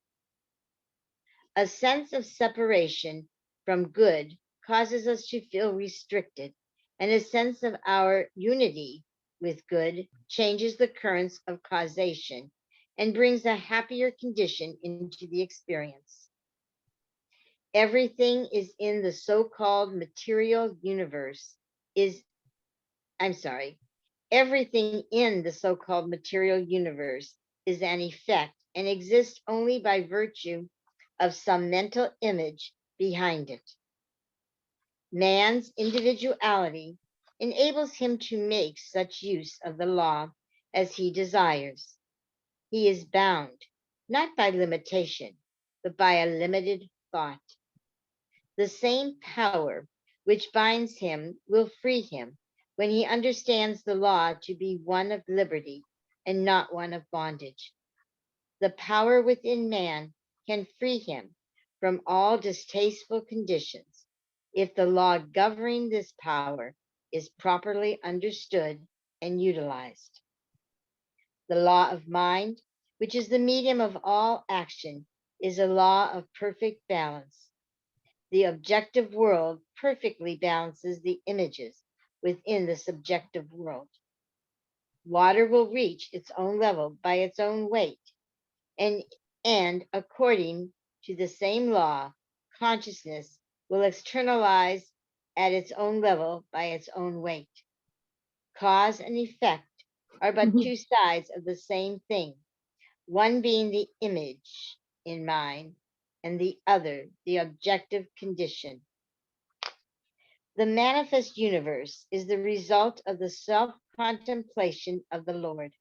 A sense of separation from good causes us to feel restricted, and a sense of our unity with good changes the currents of causation and brings a happier condition into the experience. Everything is in the so-called material universe is, I'm sorry, everything in the so-called material universe is an effect and exists only by virtue of some mental image behind it. Man's individuality enables him to make such use of the law as he desires. He is bound, not by limitation, but by a limited thought. The same power which binds him will free him when he understands the law to be one of liberty and not one of bondage. The power within man can free him from all distasteful conditions if the law governing this power is properly understood and utilized. The law of mind, which is the medium of all action, is a law of perfect balance. The objective world perfectly balances the images within the subjective world. Water will reach its own level by its own weight, and, and according to the same law, consciousness will externalize at its own level by its own weight. Cause and effect are but two sides of the same thing, one being the image in mind, and the other the objective condition. The manifest universe is the result of the self contemplation of the Lord.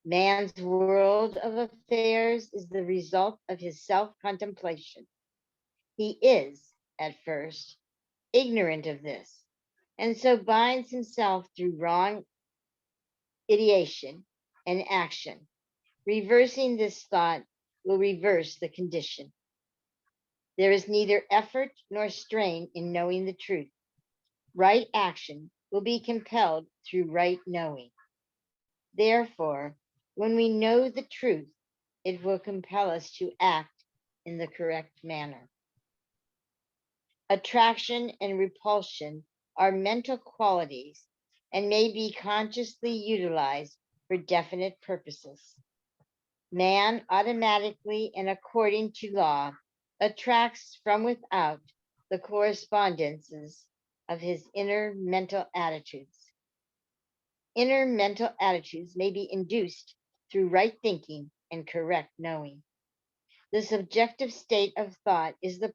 Man's world of affairs is the result of his self contemplation. He is, at first, ignorant of this, and so binds himself through wrong ideation and action. Reversing this thought will reverse the condition. There is neither effort nor strain in knowing the truth. Right action will be compelled through right knowing. Therefore, when we know the truth, it will compel us to act in the correct manner. Attraction and repulsion are mental qualities and may be consciously utilized for definite purposes. Man automatically and according to law attracts from without the correspondences of his inner mental attitudes. Inner mental attitudes may be induced through right thinking and correct knowing. The subjective state of thought is the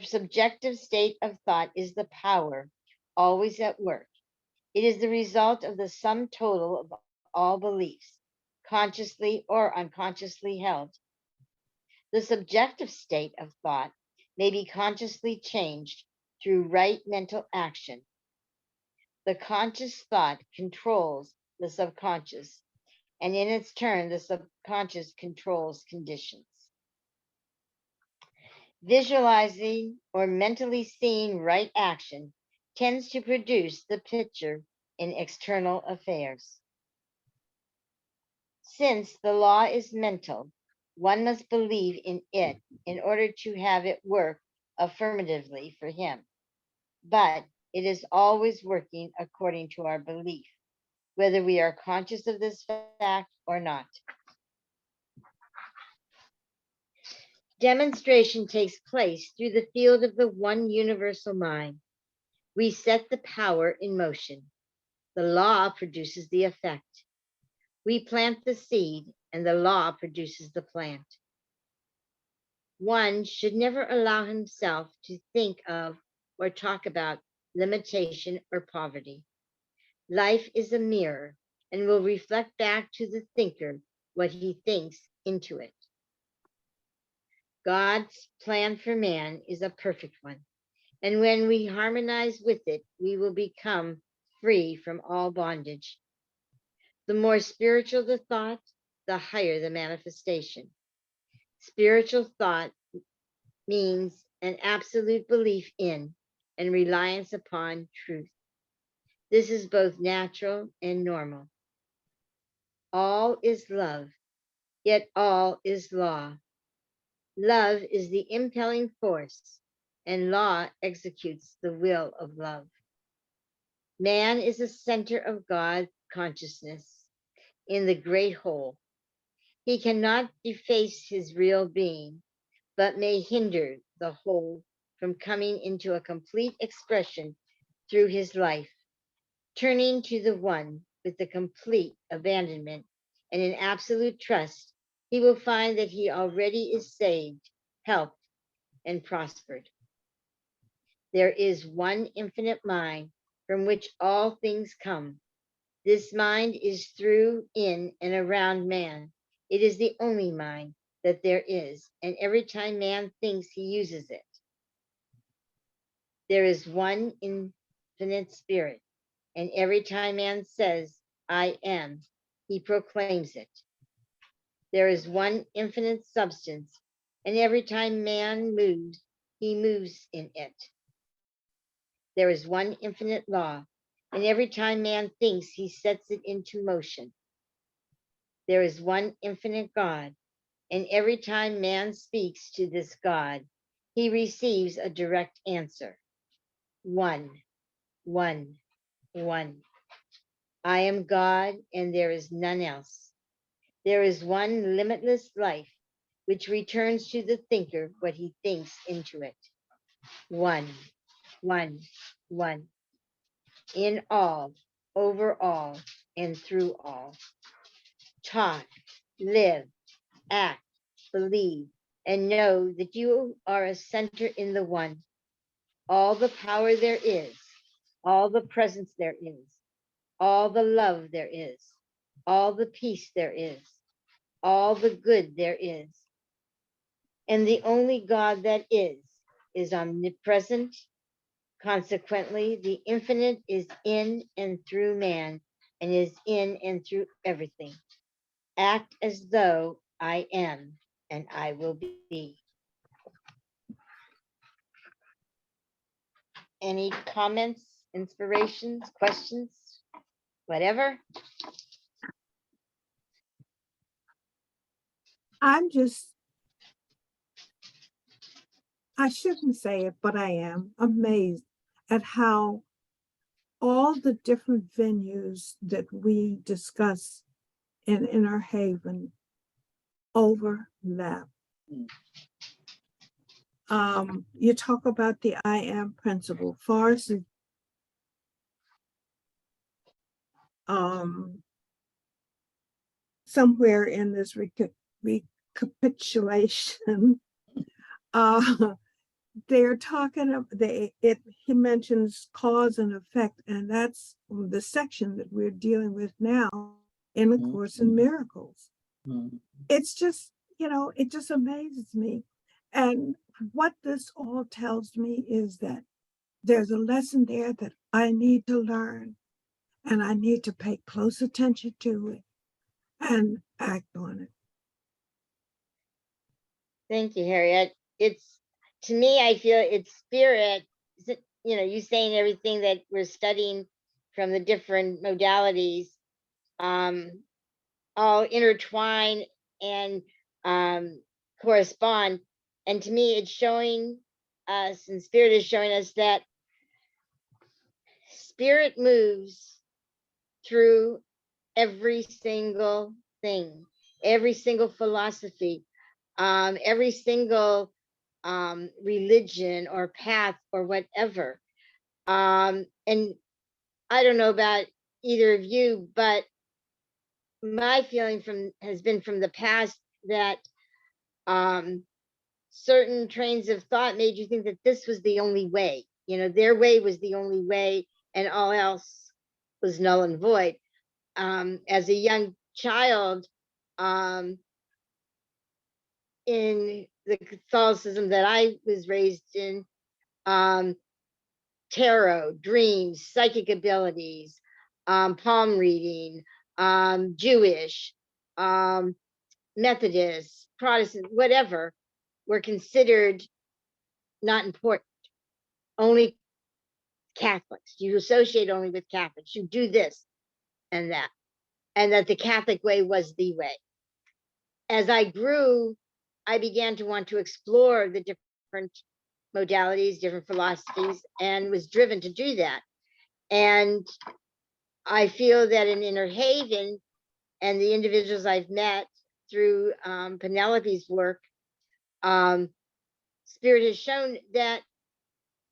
subjective state of thought is the power always at work. It is the result of the sum total of all beliefs, consciously or unconsciously held. The subjective state of thought may be consciously changed through right mental action. The conscious thought controls the subconscious, and in its turn, the subconscious controls conditions. Visualizing or mentally seeing right action tends to produce the picture in external affairs. Since the law is mental, one must believe in it in order to have it work affirmatively for him. But it is always working according to our belief, whether we are conscious of this fact or not. Demonstration takes place through the field of the one universal mind. We set the power in motion. The law produces the effect. We plant the seed, and the law produces the plant. One should never allow himself to think of or talk about limitation or poverty. Life is a mirror and will reflect back to the thinker what he thinks into it. God's plan for man is a perfect one, and when we harmonize with it, we will become free from all bondage. The more spiritual the thought, the higher the manifestation. Spiritual thought means an absolute belief in and reliance upon truth. This is both natural and normal. All is love, yet all is law. Love is the impelling force, and law executes the will of love. Man is the center of God consciousness in the great whole. He cannot deface his real being, but may hinder the whole from coming into a complete expression through his life. Turning to the one with the complete abandonment and in absolute trust, he will find that he already is saved, helped, and prospered. There is one infinite mind from which all things come. This mind is through, in, and around man. It is the only mind that there is, and every time man thinks, he uses it. There is one infinite spirit, and every time man says, I am, he proclaims it. There is one infinite substance, and every time man moves, he moves in it. There is one infinite law, and every time man thinks, he sets it into motion. There is one infinite God, and every time man speaks to this God, he receives a direct answer. One, one, one. I am God, and there is none else. There is one limitless life, which returns to the thinker what he thinks into it. One, one, one. In all, over all, and through all. Talk, live, act, believe, and know that you are a center in the one. All the power there is, all the presence there is, all the love there is, all the peace there is, all the good there is. And the only God that is omnipresent. Consequently, the infinite is in and through man and is in and through everything. Act as though I am and I will be. Any comments, inspirations, questions, whatever? I'm just, I shouldn't say it, but I am amazed at how all the different venues that we discuss in Inner Haven overlap. You talk about the I am principle. Forrest is somewhere in this recapitulation. They're talking of he mentions cause and effect, and that's the section that we're dealing with now in the Course in Miracles. It's just, it just amazes me. And what this all tells me is that there's a lesson there that I need to learn, and I need to pay close attention to it and act on it. Thank you, Harriet. It's to me, I feel it's spirit, you know, you saying everything that we're studying from the different modalities, um, all intertwine and correspond. And to me, it's showing us, and spirit is showing us that spirit moves through every single thing, every single philosophy, every single religion or path or whatever. And I don't know about either of you, but my feeling from has been from the past that um, certain trains of thought made you think that this was the only way. You know, their way was the only way, and all else was null and void. As a young child, um, in the Catholicism that I was raised in, um, tarot, dreams, psychic abilities, palm reading, Jewish, um, Methodist, Protestant, whatever, were considered not important. Only Catholics. You associate only with Catholics. You do this and that the Catholic way was the way. As I grew, I began to want to explore the different modalities, different philosophies, and was driven to do that. And I feel that in Inner Haven and the individuals I've met through Penelope's work, Spirit has shown that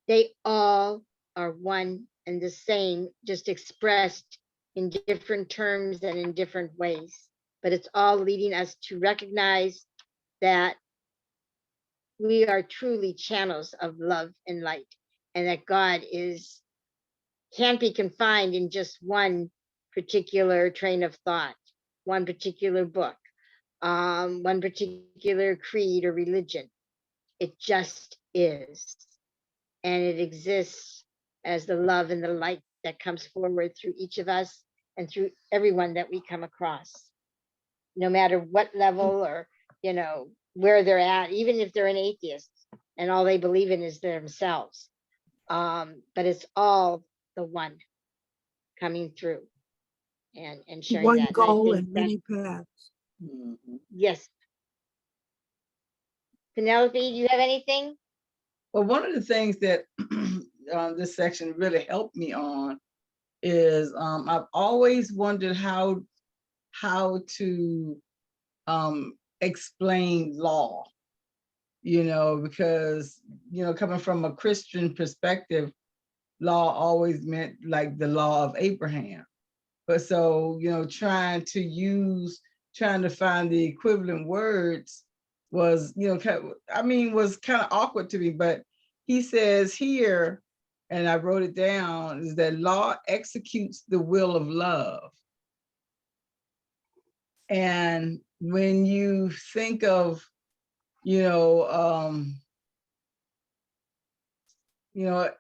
they all are one and the same, just expressed in different terms and in different ways. But it's all leading us to recognize that we are truly channels of love and light, and that God is can't be confined in just one particular train of thought, one particular book, one particular creed or religion. It just is. And it exists as the love and the light that comes forward through each of us and through everyone that we come across, no matter what level or, you know, where they're at, even if they're an atheist and all they believe in is themselves. But it's all the one coming through and sharing One that. And I goal think and that, many paths. Mhm. yes. Penelope, do you have anything? Well, one of the things that this section really helped me on is I've always wondered how to explain law, you know, because, you know, coming from a Christian perspective, law always meant like the law of Abraham. But so, you know, trying to find the equivalent words was, you know, was kind of awkward to me. But he says here, and I wrote it down, is that law executes the will of love. And when you think of, you know,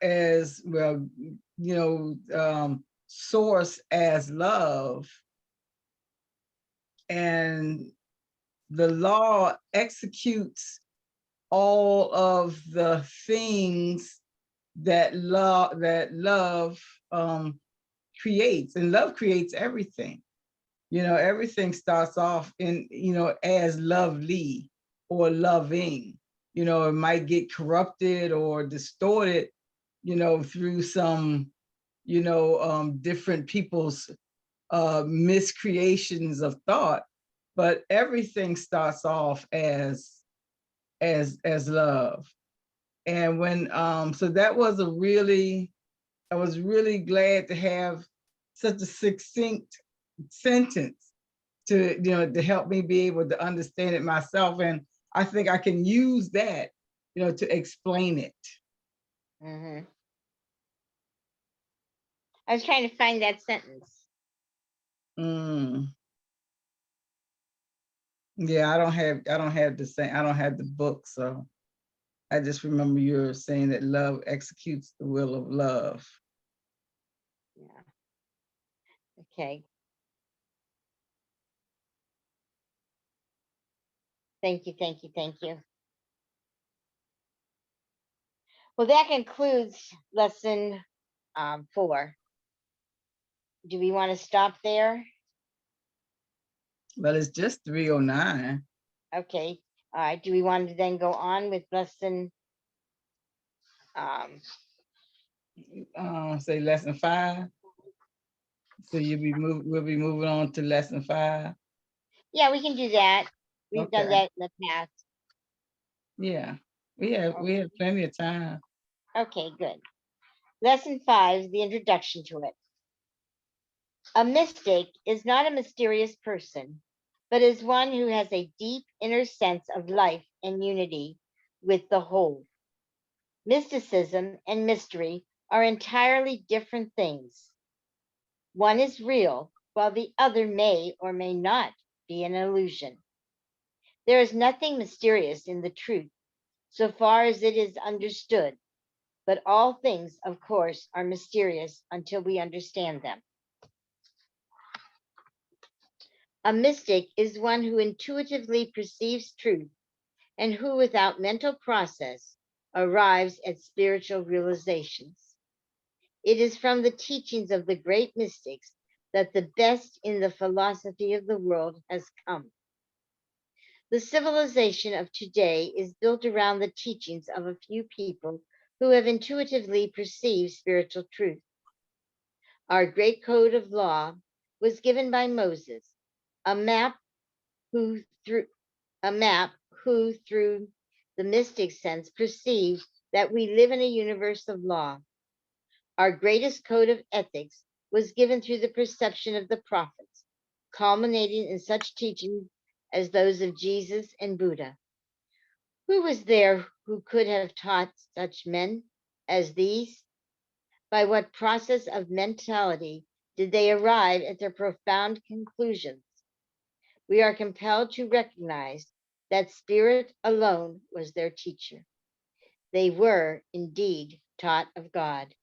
as well, source as love, and the law executes all of the things that love creates, and love creates everything. You know, everything starts off in, you know, as lovely or loving. You know, it might get corrupted or distorted, you know, through some, different people's miscreations of thought, but everything starts off as love. And when so that was I was really glad to have such a succinct sentence to, you know, to help me be able to understand it myself. And I think I can use that, you know, to explain it. Mm-hmm. I was trying to find that sentence. Mm. Yeah, I don't have the book, so I just remember you're saying that love executes the will of love. Yeah. Okay. Thank you, thank you, thank you. Well, that concludes lesson 4. Do we want to stop there? But it's just 309. Okay. All right. Do we want to then go on with lesson? Um, Say lesson 5. So we'll be moving on to lesson 5. yeah, we can do that. We've done Okay. that in the past. Yeah. We have plenty of time. Okay, good. Lesson 5, the introduction to it. A mystic is not a mysterious person, but is one who has a deep inner sense of life and unity with the whole. Mysticism and mystery are entirely different things. One is real, while the other may or may not be an illusion. There is nothing mysterious in the truth, so far as it is understood, but all things, of course, are mysterious until we understand them. A mystic is one who intuitively perceives truth and who, without mental process, arrives at spiritual realizations. It is from the teachings of the great mystics that the best in the philosophy of the world has come. The civilization of today is built around the teachings of a few people who have intuitively perceived spiritual truth. Our great code of law was given by Moses, a map who through a map who through the mystic sense perceived that we live in a universe of law. Our greatest code of ethics was given through the perception of the prophets, culminating in such teachings as those of Jesus and Buddha. Who was there who could have taught such men as these? By what process of mentality did they arrive at their profound conclusions? We are compelled to recognize that spirit alone was their teacher. They were indeed taught of God.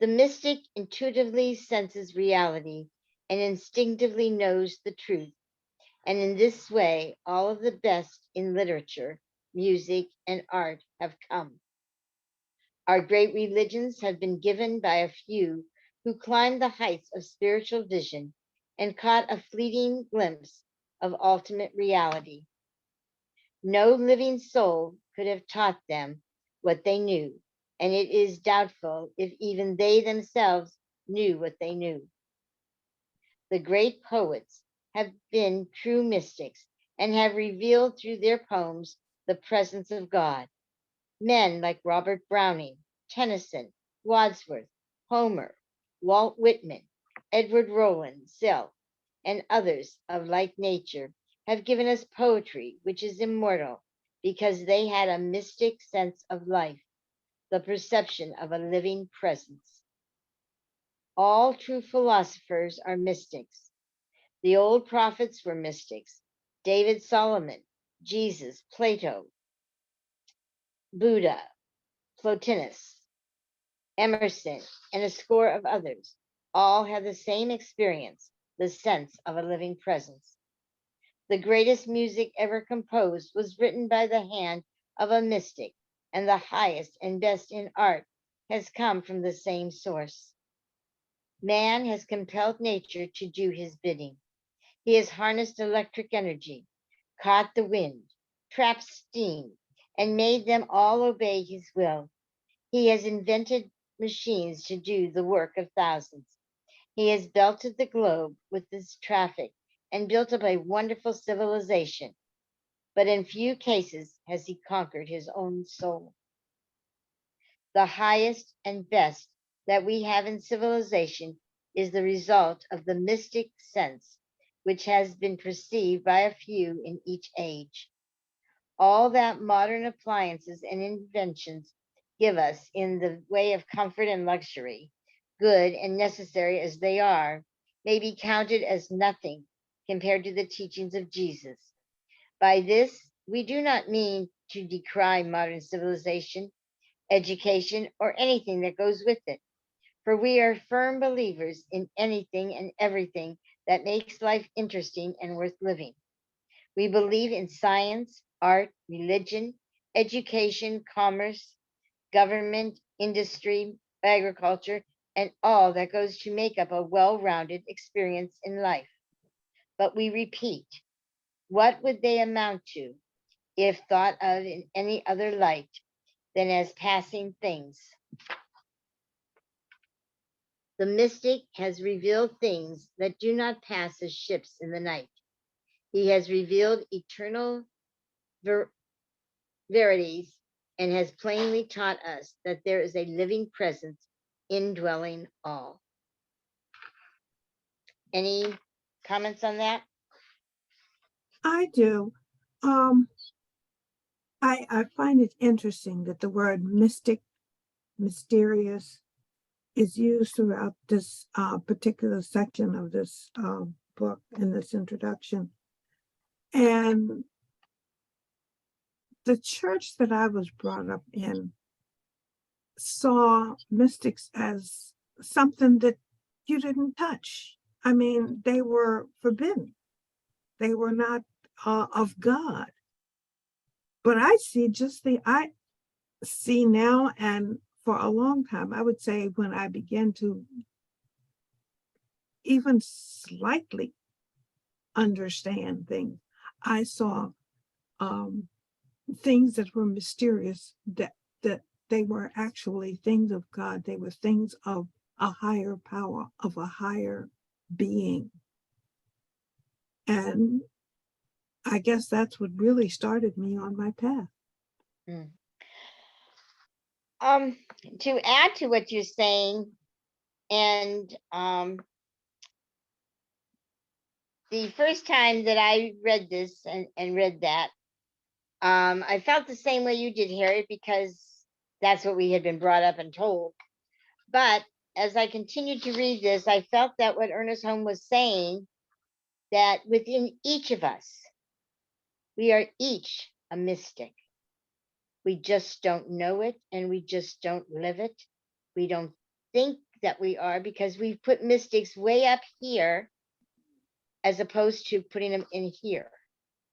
The mystic intuitively senses reality and instinctively knows the truth. And in this way, all of the best in literature, music, and art have come. Our great religions have been given by a few who climbed the heights of spiritual vision and caught a fleeting glimpse of ultimate reality. No living soul could have taught them what they knew, and it is doubtful if even they themselves knew what they knew. The great poets have been true mystics and have revealed through their poems the presence of God. Men like Robert Browning, Tennyson, Wadsworth, Homer, Walt Whitman, Edward Rowland Sill, and others of like nature have given us poetry which is immortal because they had a mystic sense of life, the perception of a living presence. All true philosophers are mystics. The old prophets were mystics. David Solomon, Jesus, Plato, Buddha, Plotinus, Emerson, and a score of others all had the same experience, the sense of a living presence. The greatest music ever composed was written by the hand of a mystic, and the highest and best in art has come from the same source. Man has compelled nature to do his bidding. He has harnessed electric energy, caught the wind, trapped steam, and made them all obey his will. He has invented machines to do the work of thousands. He has belted the globe with this traffic and built up a wonderful civilization, but in few cases has he conquered his own soul. The highest and best that we have in civilization is the result of the mystic sense, which has been perceived by a few in each age. All that modern appliances and inventions give us in the way of comfort and luxury, good and necessary as they are, may be counted as nothing compared to the teachings of Jesus. By this, we do not mean to decry modern civilization, education, or anything that goes with it, for we are firm believers in anything and everything that makes life interesting and worth living. We believe in science, art, religion, education, commerce, government, industry, agriculture, and all that goes to make up a well-rounded experience in life. But we repeat, what would they amount to if thought of in any other light than as passing things? The mystic has revealed things that do not pass as ships in the night. He has revealed eternal verities and has plainly taught us that there is a living presence indwelling all. Any comments on that? I do. Um, I find it interesting that the word mystic, mysterious, is used throughout this particular section of this book in this introduction. And the church that I was brought up in saw mystics as something that you didn't touch. I mean, they were forbidden. They were not of God. But I see now, and for a long time, I would say when I began to even slightly understand things, I saw things that were mysterious, that they were actually things of God. They were things of a higher power, of a higher being. And I guess that's what really started me on my path. Mm. To add to what you're saying, and the first time that I read this and read that, I felt the same way you did, Harriet, because that's what we had been brought up and told. But as I continued to read this, I felt that what Ernest Holmes was saying, that within each of us, we are each a mystic. We just don't know it, and we just don't live it. We don't think that we are, because we've put mystics way up here as opposed to putting them in here,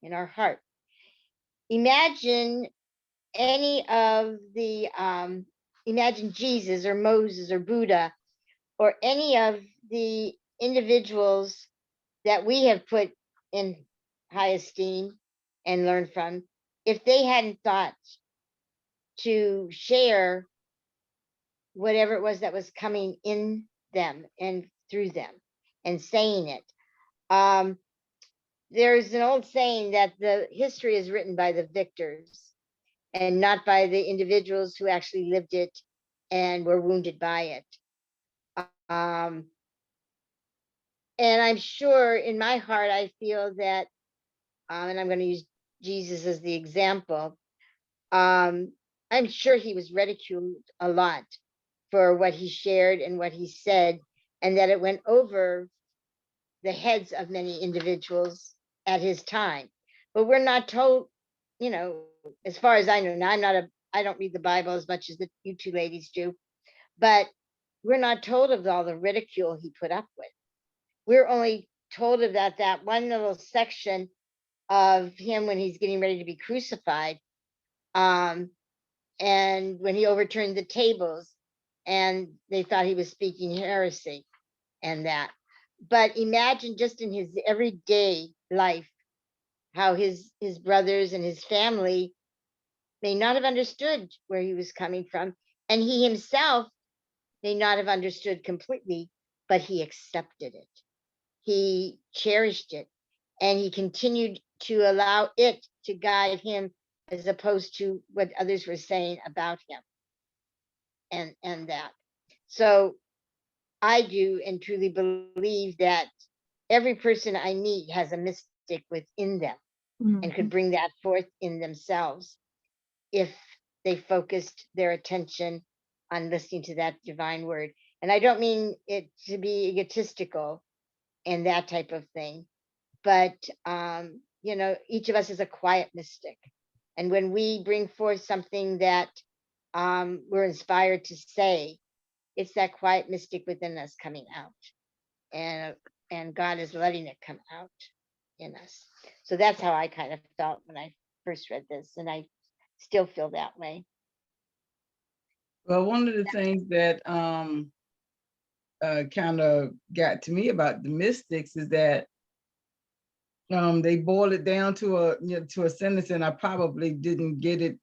in our heart. Imagine any of the, imagine Jesus or Moses or Buddha or any of the individuals that we have put in high esteem and learned from, if they hadn't thought to share whatever it was that was coming in them and through them and saying it. There's an old saying that the history is written by the victors and not by the individuals who actually lived it and were wounded by it. And I'm sure in my heart, I feel that, and I'm going to use Jesus as the example. I'm sure he was ridiculed a lot for what he shared and what he said, and that it went over the heads of many individuals at his time. But we're not told, as far as I know, now I don't read the Bible as much as you two ladies do, but we're not told of all the ridicule he put up with. We're only told of that one little section of him when he's getting ready to be crucified, and when he overturned the tables and they thought he was speaking heresy and that. But imagine just in his everyday life, how his brothers and his family may not have understood where he was coming from. And he himself may not have understood completely, but he accepted it. He cherished it, and he continued to allow it to guide him as opposed to what others were saying about him and that. So I do and truly believe that every person I meet has a mystic within them and could Mhm. bring that forth in themselves if they focused their attention on listening to that divine word. And I don't mean it to be egotistical and that type of thing, but each of us is a quiet mystic. And when we bring forth something that we're inspired to say, it's that quiet mystic within us coming out, and God is letting it come out in us. So that's how I kind of felt when I first read this, and I still feel that way. Well, one of the things that kind of got to me about the mystics is that they boil it down to a sentence, and I probably didn't get it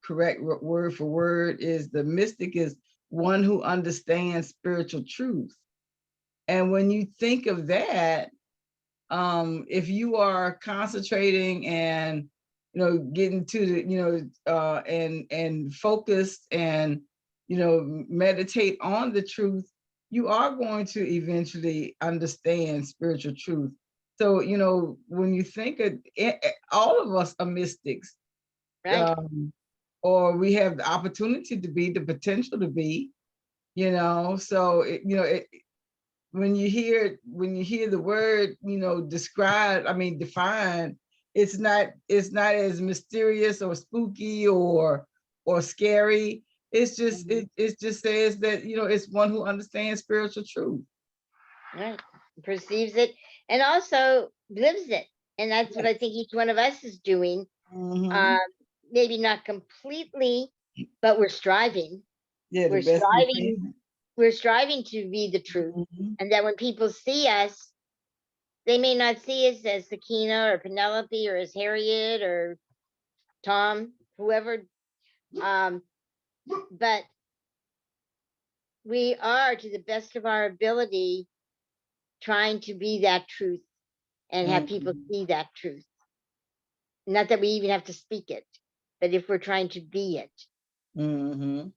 correct word for word. Is the mystic is one who understands spiritual truth. And when you think of that, if you are concentrating and getting to the and focused and meditate on the truth, you are going to eventually understand spiritual truth. So when you think of it, all of us are mystics, Right. or we have the opportunity to be, the potential to be. So when you hear the word described, I mean defined, it's not as mysterious or spooky or scary. It's just it just says that it's one who understands spiritual truth. Right. Perceives it and also lives it. And that's what I think each one of us is doing. Mhm. Maybe not completely, but we're striving. Yeah, the We're best we striving. can. We're striving to be the truth. Mhm. And that when people see us, they may not see us as Sakina or Penelope or as Harriet or Tom, whoever. But we are, to the best of our ability, trying to be that truth and have people Mhm. see that truth. Not that we even have to speak it, but if we're trying to be it. Mhm.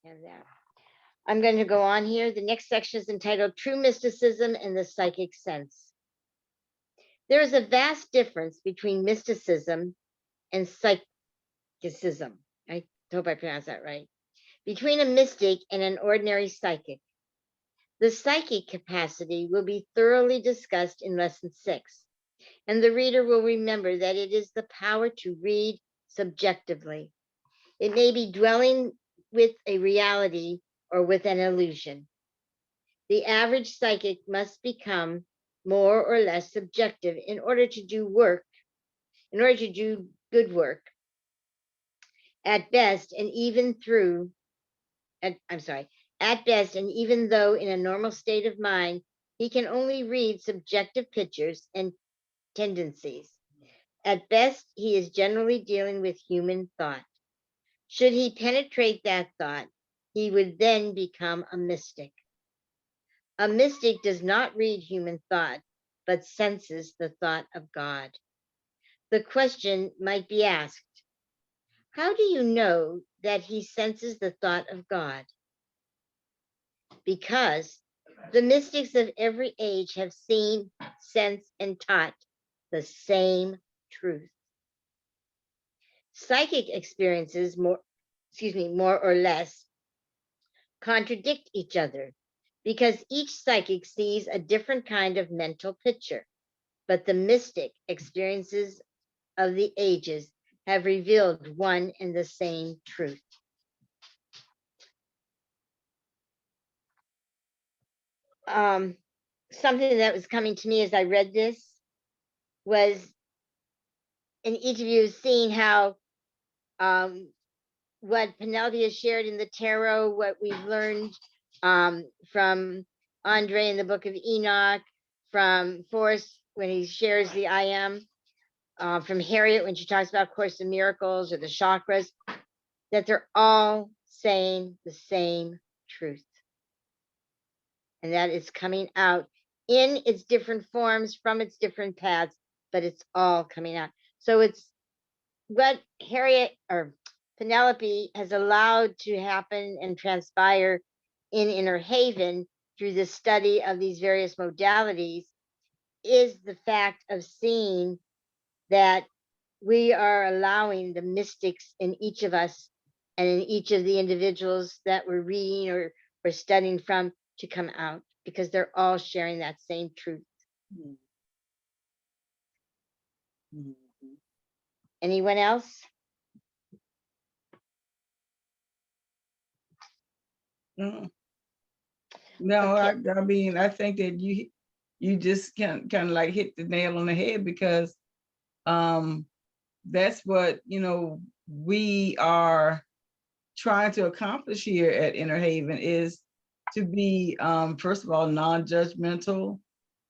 And that. I'm going to go on here. The next section is entitled True Mysticism and the Psychic Sense. There is a vast difference between mysticism and psychicism. I hope I pronounced that right. Between a mystic and an ordinary psychic. The psychic capacity will be thoroughly discussed in lesson 6, and the reader will remember that it is the power to read subjectively. It may be dwelling with a reality or with an illusion. The average psychic must become more or less subjective in order to do good work. At best, and even through, at best, and even though in a normal state of mind, he can only read subjective pictures and tendencies. At best, he is generally dealing with human thought. Should he penetrate that thought, he would then become a mystic. A mystic does not read human thought, but senses the thought of God. The question might be asked, how do you know that he senses the thought of God? Because the mystics of every age have seen, sensed, and taught the same truth. Psychic experiences more or less contradict each other because each psychic sees a different kind of mental picture, but the mystic experiences of the ages have revealed one and the same truth. Something that was coming to me as I read this was, and each of you has seen how what Penelope has shared in the tarot, what we've learned from Andre in the Book of Enoch, from Forrest when he shares the I am, from Harriet when she talks about Course in Miracles or the chakras, that they're all saying the same truth. And that is coming out in its different forms from its different paths, but it's all coming out. So it's what Harriet or Penelope has allowed to happen and transpire in Inner Haven through the study of these various modalities is the fact of seeing that we are allowing the mystics in each of us and in each of the individuals that we're reading or studying from to come out, because they're all sharing that same truth. Mhm. Anyone else? Mhm. No, Okay. I mean, I think that you just kind of like hit the nail on the head, because that's what we are trying to accomplish here at Inner Haven is to be, first of all, non-judgmental,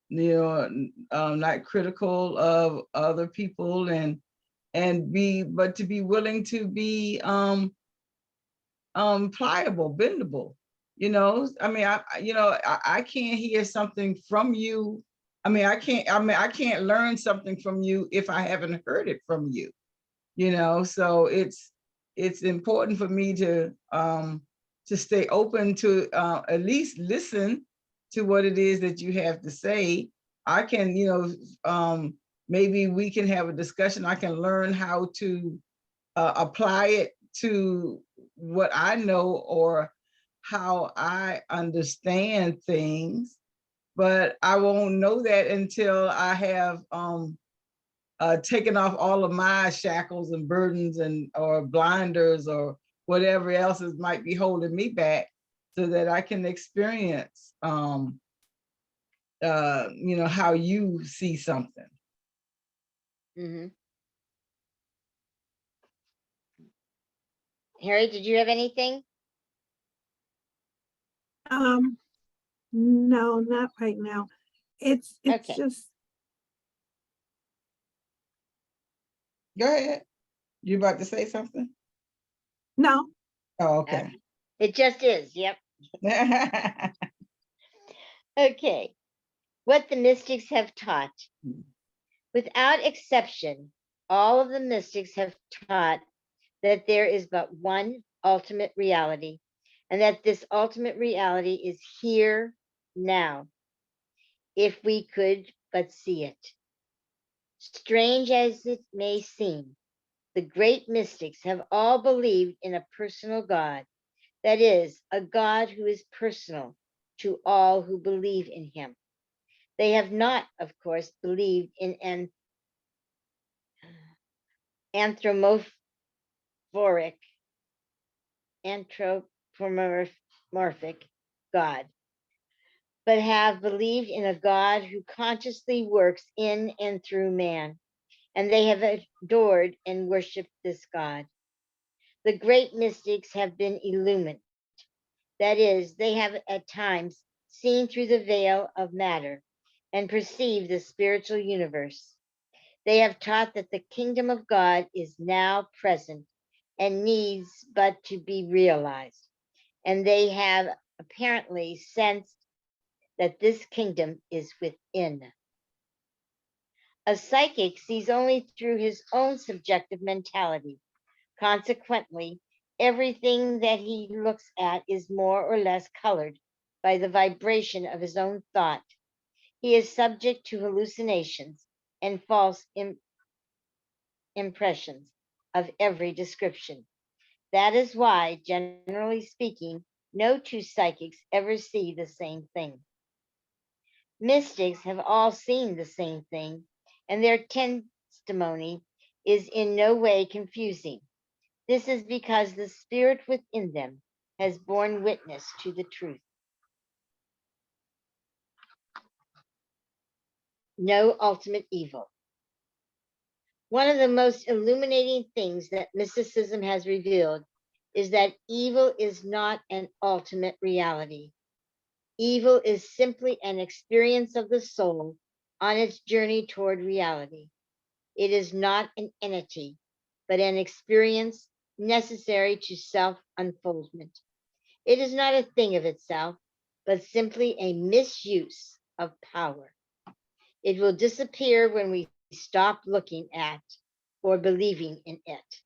you know, not critical of other people, but to be willing to be pliable, bendable. You know, I mean, I can't hear something from you. I can't learn something from you if I haven't heard it from you. You know, so it's important for me to stay open to at least listen to what it is that you have to say. I can, maybe we can have a discussion. I can learn how to apply it to what I know or how I understand things, but I won't know that until I have taken off all of my shackles and burdens or blinders or whatever else might be holding me back, so that I can experience how you see something. Mhm. Harry, did you have anything? No, not right now. It's Okay. just, Go ahead. You about to say something? no. Oh, okay. It just is. Yep. Okay. What the mystics have taught. Without exception, all of the mystics have taught that there is but one ultimate reality, and that this ultimate reality is here now, if we could but see it. Strange as it may seem, the great mystics have all believed in a personal God, that is, a God who is personal to all who believe in him. They have not, of course, believed in an anthropomorphic God, but have believed in a God who consciously works in and through man, and they have adored and worshiped this God. The great mystics have been illumined. That is, they have at times seen through the veil of matter and perceived the spiritual universe. They have taught that the kingdom of God is now present and needs but to be realized. And they have apparently sensed that this kingdom is within. A psychic sees only through his own subjective mentality. Consequently, everything that he looks at is more or less colored by the vibration of his own thought. He is subject to hallucinations and false impressions of every description. That is why, generally speaking, no two psychics ever see the same thing. Mystics have all seen the same thing, and their testimony is in no way confusing. This is because the spirit within them has borne witness to the truth. No ultimate evil. One of the most illuminating things that mysticism has revealed is that evil is not an ultimate reality. Evil is simply an experience of the soul on its journey toward reality. It is not an entity, but an experience necessary to self unfoldment. It is not a thing of itself, but simply a misuse of power. It will disappear when we stop looking at or believing in it.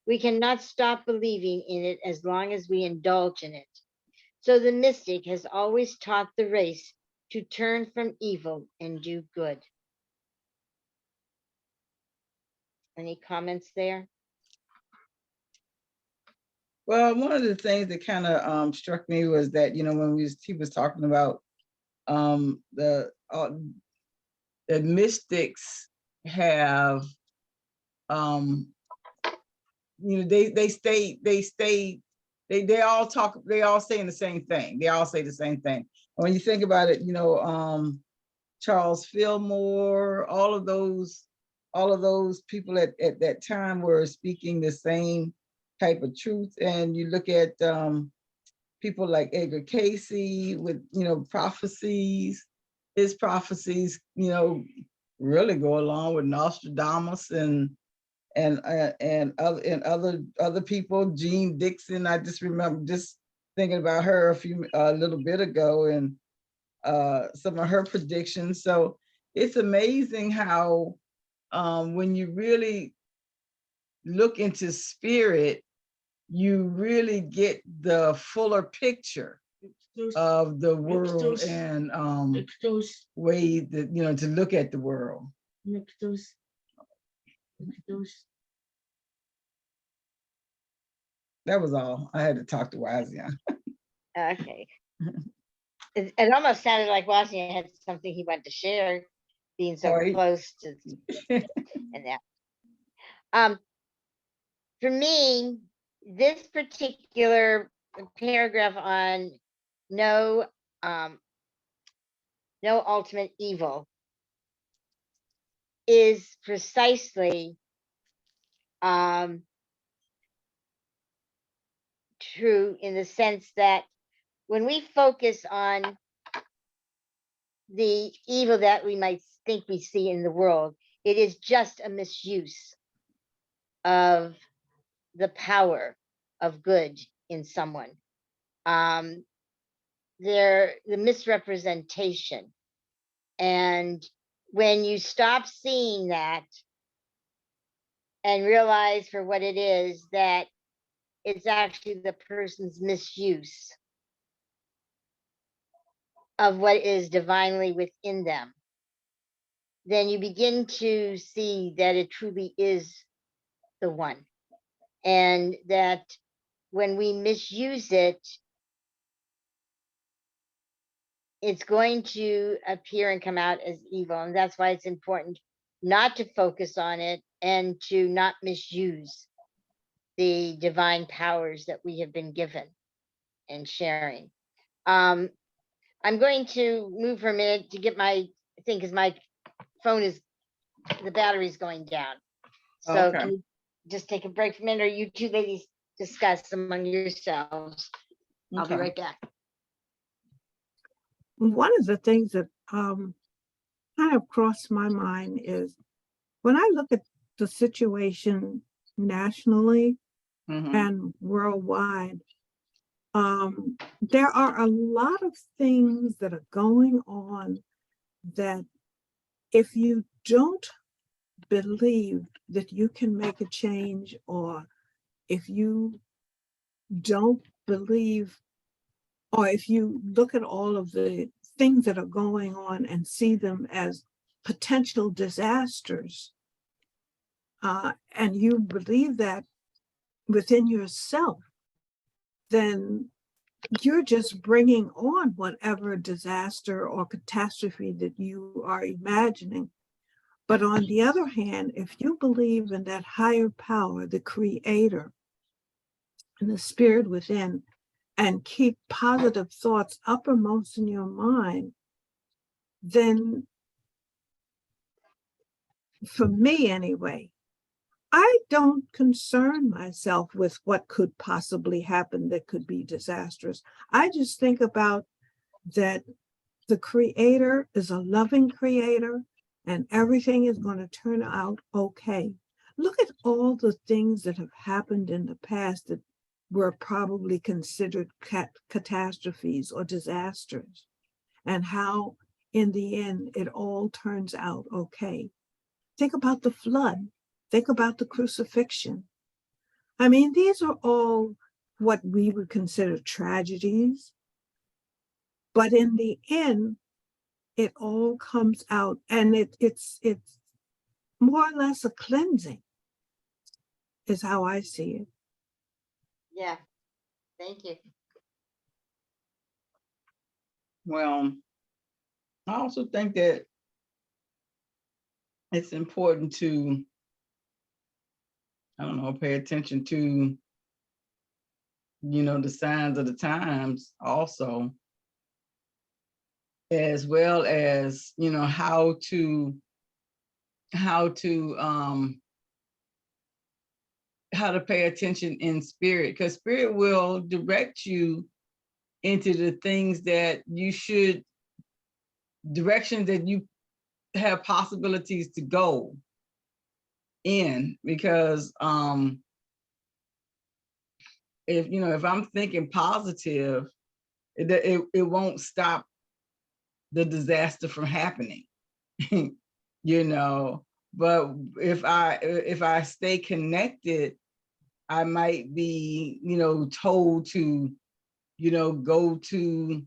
We cannot stop believing in it as long as we indulge in it. So the mystic has always taught the race to turn from evil and do good. Any comments there? Well, one of the things that kind of struck me was that, when he was talking about the mystics have, they all talk, they all saying the same thing. They all say the same thing. And when you think about it, Charles Fillmore, all of those people at that time were speaking the same type of truth. And you look at people like Edgar Casey with, prophecies. His prophecies, really go along with Nostradamus and other people. Jean Dixon, I just remember just thinking about her a little bit ago, and some of her predictions. So it's amazing how when you really look into spirit, you really get the fuller picture of the world and way that to look at the world. That was all. I had to talk to Wazian. Okay. It almost sounded like Wozniak had something he wanted to share, being so close to and that. For me, this particular paragraph on no no ultimate evil is precisely true in the sense that when we focus on the evil that we might think we see in the world, it is just a misuse of the power of good in someone. The misrepresentation. And when you stop seeing that and realize for what it is, that it's actually the person's misuse of what is divinely within them, then you begin to see that it truly is the one. And that when we misuse it, it's going to appear and come out as evil. And that's why it's important not to focus on it and to not misuse the divine powers that we have been given and sharing. I'm going to move for a minute to get my thing, because my phone is, the battery's going down. So Okay. can we just take a break for a minute, or you two ladies discuss among yourselves? I'll be right back. One of the things that kind of crossed my mind is when I look at the situation nationally and worldwide, there are a lot of things that are going on that if you don't believe that you can make a change, or if you don't believe, or if you look at all of the things that are going on and see them as potential disasters, and you believe that within yourself, then you're just bringing on whatever disaster or catastrophe that you are imagining. But on the other hand, if you believe in that higher power, the creator, and the spirit within, and keep positive thoughts uppermost in your mind, then for me anyway, I don't concern myself with what could possibly happen that could be disastrous. I just think about that the creator is a loving creator and everything is going to turn out okay. Look at all the things that have happened in the past that were probably considered catastrophes or disasters, and how in the end it all turns out okay. Think about the flood. Think about the crucifixion. I mean, these are all what we would consider tragedies. But in the end, it all comes out, and it's more or less a cleansing, is how I see it. Yeah, thank you. Well, I also think that it's important to, I don't know, pay attention to, the signs of the times also, as well as, how to how to pay attention in spirit, because spirit will direct you into the things that you should, directions that you have possibilities to go in. Because if I'm thinking positive, it won't stop the disaster from happening. But if I stay connected, I might be told to go to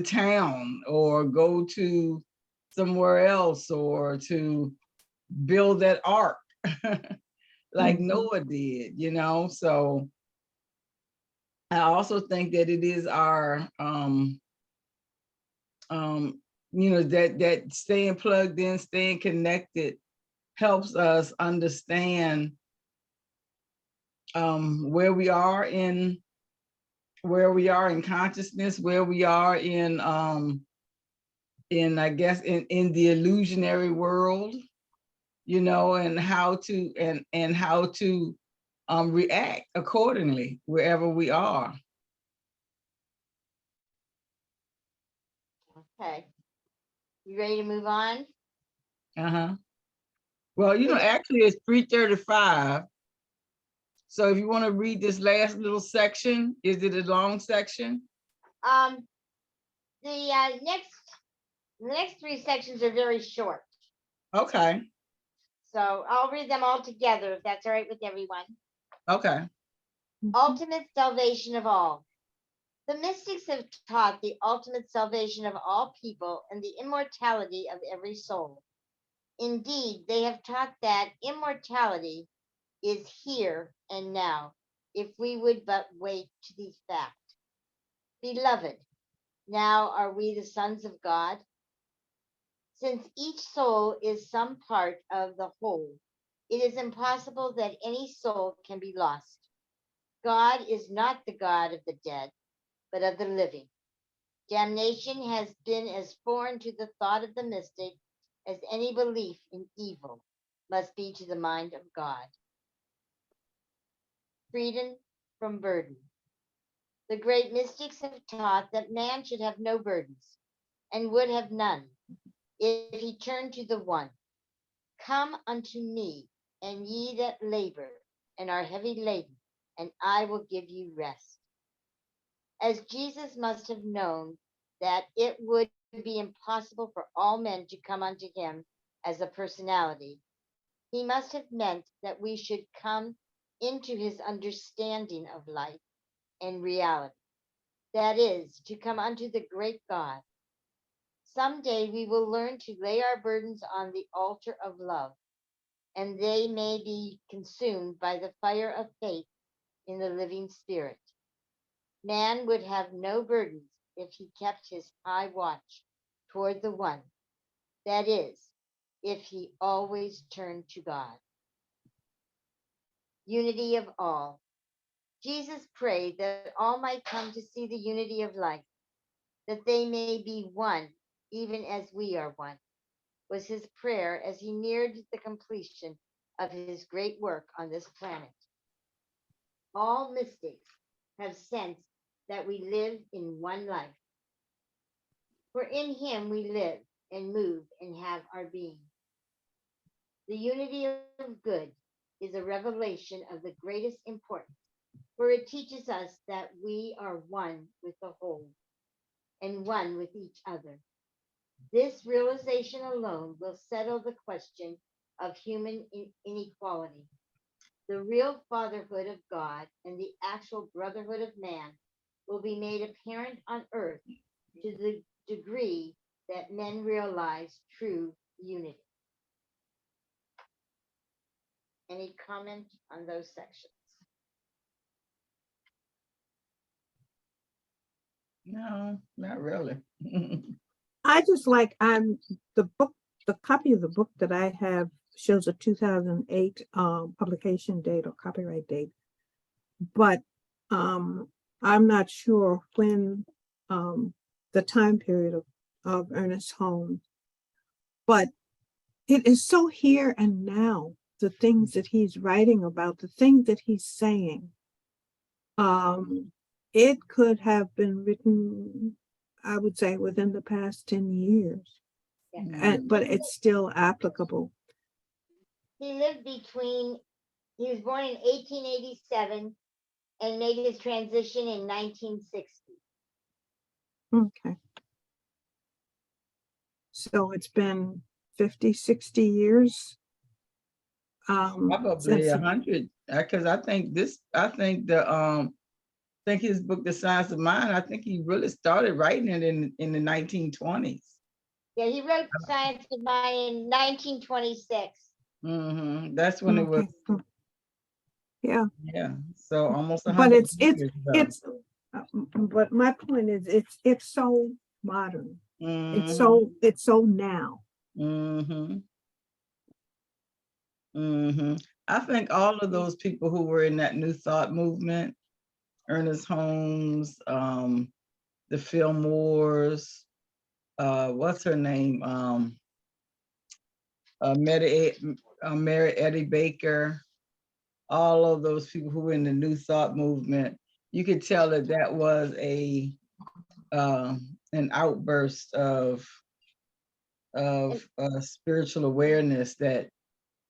town, or go to somewhere else, or to build that ark like Noah did. So I also think that it is our that staying plugged in, staying connected helps us understand where we are in consciousness, where we are in I guess in the illusionary world, and how to react accordingly wherever we are. Okay. You ready to move on? Uh-huh. Well, actually it's 3:35. So if you want to read this last little section, is it a long section? The next three sections are very short. Okay. So I'll read them all together if that's all right with everyone. Okay. Ultimate salvation of all. The mystics have taught the ultimate salvation of all people and the immortality of every soul. Indeed, they have taught that immortality is here and now, if we would but wait to the fact. Beloved, now are we the sons of God? Since each soul is some part of the whole, it is impossible that any soul can be lost. God is not the God of the dead, but of the living. Damnation has been as foreign to the thought of the mystic as any belief in evil must be to the mind of God. Freedom from burden. The great mystics have taught that man should have no burdens, and would have none, if he turned to the one. Come unto me, and ye that labor and are heavy laden, and I will give you rest. As Jesus must have known that it would be impossible for all men to come unto him as a personality, he must have meant that we should come into his understanding of life and reality. That is, to come unto the great God. Some day we will learn to lay our burdens on the altar of love, and they may be consumed by the fire of faith in the living spirit. Man would have no burdens if he kept his high watch toward the one. That is, if he always turned to God. Unity of all. Jesus prayed that all might come to see the unity of life, that they may be one, even as we are one, was his prayer as he neared the completion of his great work on this planet. All mystics have sensed that we live in one life, for in him we live and move and have our being. The unity of good is a revelation of the greatest importance, for it teaches us that we are one with the whole and one with each other. This realization alone will settle the question of human inequality. The real fatherhood of God and the actual brotherhood of man will be made apparent on earth to the degree that men realize true unity. Any comment on those sections? No, not really. I just like the copy of the book that I have shows a 2008 publication date or copyright date, but I'm not sure when the time period of Ernest Holmes, but it is so here and now. the things that he's writing about, the things that he's saying, it could have been written, I would say, within the past 10 years, Yeah. but it's still applicable. He lived between, he was born in 1887 and made his transition in 1960. Okay. So it's been 50, 60 years. Probably Since 100, because I think his book, The Science of Mind, I think he really started writing it in the 1920s. Yeah, he wrote Science of Mind in 1926. That's when it was, okay. Yeah, yeah. So almost but 100 years ago. but my point is, it's so modern. It's Mhm, so now. mhm, mhm. I think all of those people who were in that New Thought movement, Ernest Holmes, the Fillmores, what's her name? Mary Eddie Baker, all of those people who were in the New Thought movement, you could tell that that was an outburst of spiritual awareness that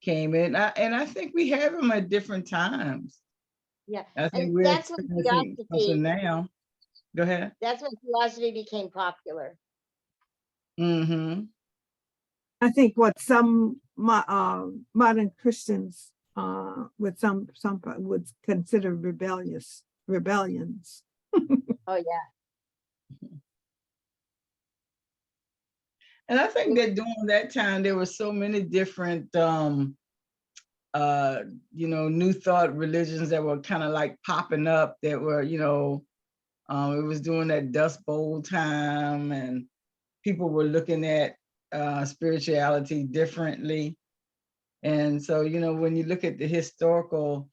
came in. And I think we have them at different times. Yeah, I think and we're that's when experiencing something now. Go ahead. that's when philosophy became popular. Mm-hmm. I think what some modern Christians would some would consider rebellions. Oh yeah. And I think that during that time, there were so many different, New Thought religions that were kind of like popping up that were, it was during that Dust Bowl time and people were looking at spirituality differently. And so, when you look at the historical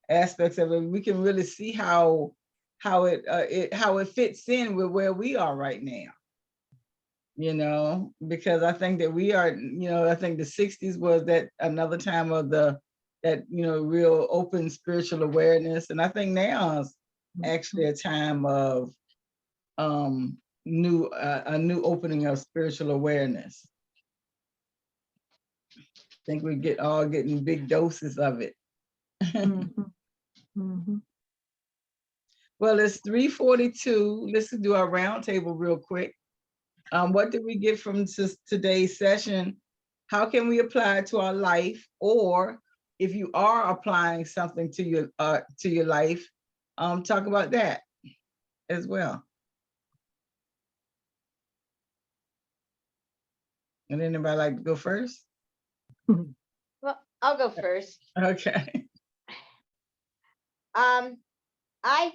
aspects of it, we can really see how it fits in with where we are right now. Because I think that we are, I think the 60s was that another time of that real open spiritual awareness. And I think now is actually a time of a new opening of spiritual awareness. I think we getting big doses of it. Mhm, mhm. Well, it's 3:42. Let's do our roundtable real quick. What did we get from today's session? How can we apply it to our life? Or if you are applying something to your life, talk about that as well. And anybody like to go first? Well, I'll go first. Okay. I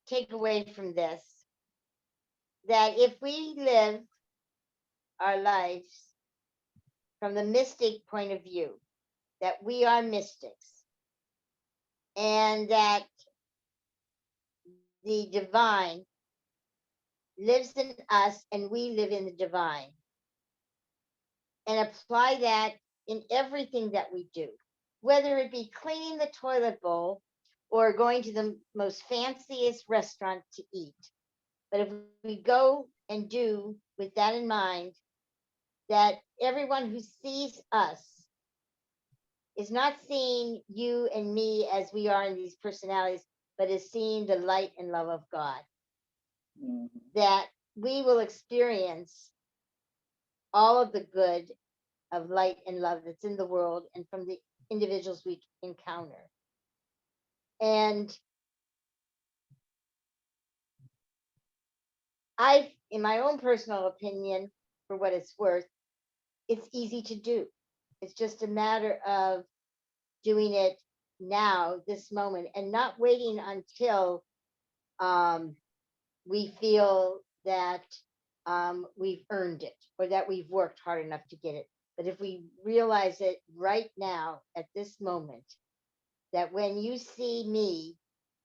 take away from this that if we live our lives from the mystic point of view, that we are mystics, and that the divine lives in us and we live in the divine, and apply that in everything that we do, whether it be cleaning the toilet bowl or going to the most fanciest restaurant to eat. But if we go and do with that in mind, that everyone who sees us is not seeing you and me as we are in these personalities, but is seeing the light and love of God, that we will experience all of the good of light and love that's in the world and from the individuals we encounter. And in my own personal opinion, for what it's worth, it's easy to do. It's just a matter of doing it now, this moment, and not waiting until we feel that we've earned it or that we've worked hard enough to get it. But if we realize it right now at this moment, that when you see me,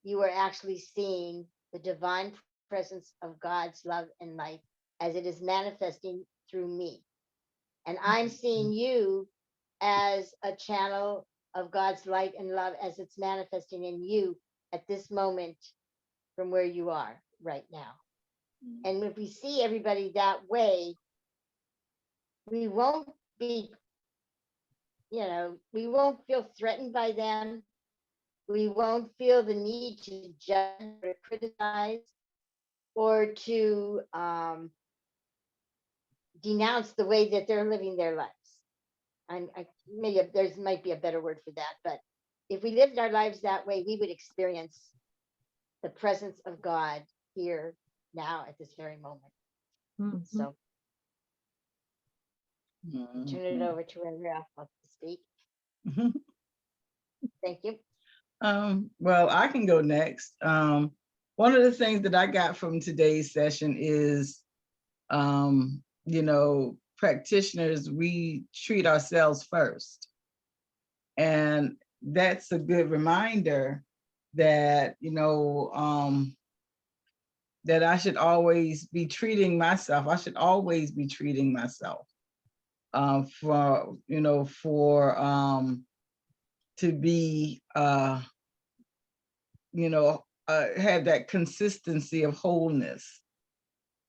you are actually seeing the divine presence of God's love and light as it is manifesting through me. And I'm seeing you as a channel of God's light and love as it's manifesting in you at this moment from where you are right now. And if we see everybody that way, we won't be, we won't feel threatened by them. We won't feel the need to judge or criticize or to denounce the way that they're living their lives. Maybe there's might be a better word for that, but if we lived our lives that way, we would experience the presence of God here now at this very moment. Mhm. So turn it over to Ralph to speak. Thank you. Well, I can go next. One of the things that I got from today's session is, practitioners, we treat ourselves first. And that's a good reminder that, that I should always be treating myself. I should always be treating myself to be, have that consistency of wholeness,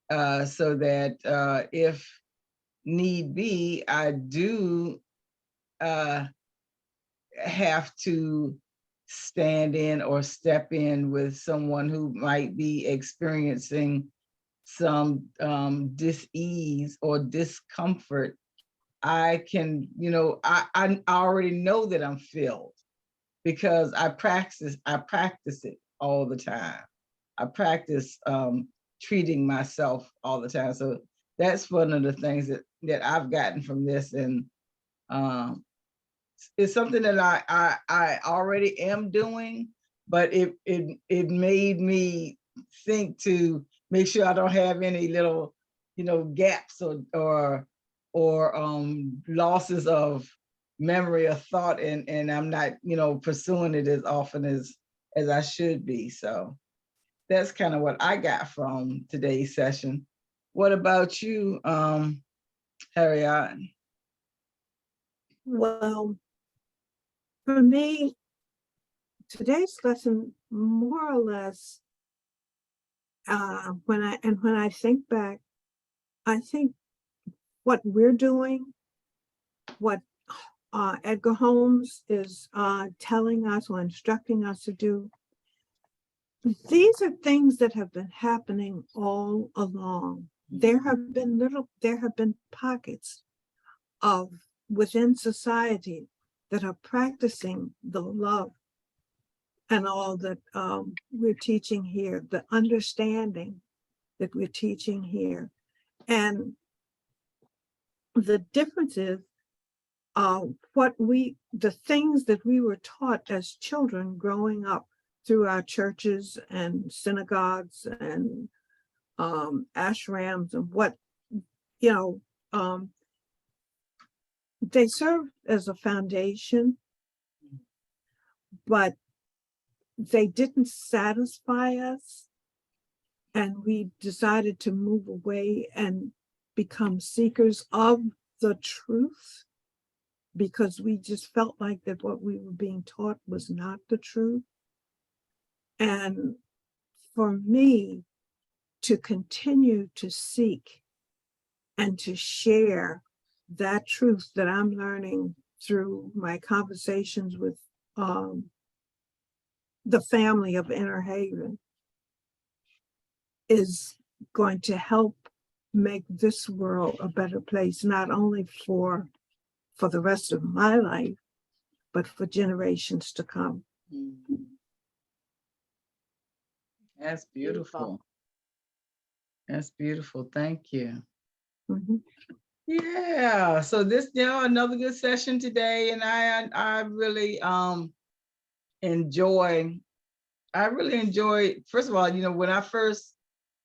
so that if need be, I do have to stand in or step in with someone who might be experiencing some dis-ease or discomfort. I can, I already know that I'm filled because I practice it all the time. I practice treating myself all the time. So that's one of the things that I've gotten from this, and it's something that I already am doing, but it made me think to make sure I don't have any little, gaps or losses of memory or thought, and I'm not, pursuing it as often as I should be. So that's kind of what I got from today's session. What about you, Harriet? Well, for me, today's lesson more or less, when I think back, I think what we're doing, what Edgar Holmes is telling us or instructing us to do, these are things that have been happening all along. There have been pockets of within society that are practicing the love and all that we're teaching here, the understanding that we're teaching here. And the difference is the things that we were taught as children growing up through our churches and synagogues and ashrams and they serve as a foundation, but they didn't satisfy us, and we decided to move away and become seekers of the truth because we just felt like that what we were being taught was not the truth. And for me to continue to seek and to share that truth that I'm learning through my conversations with the family of Inner Haven is going to help make this world a better place, not only for the rest of my life, but for generations to come. That's beautiful. That's beautiful. Thank you. Mhm. Yeah. So this, another good session today, and I really enjoy. First of all, when I first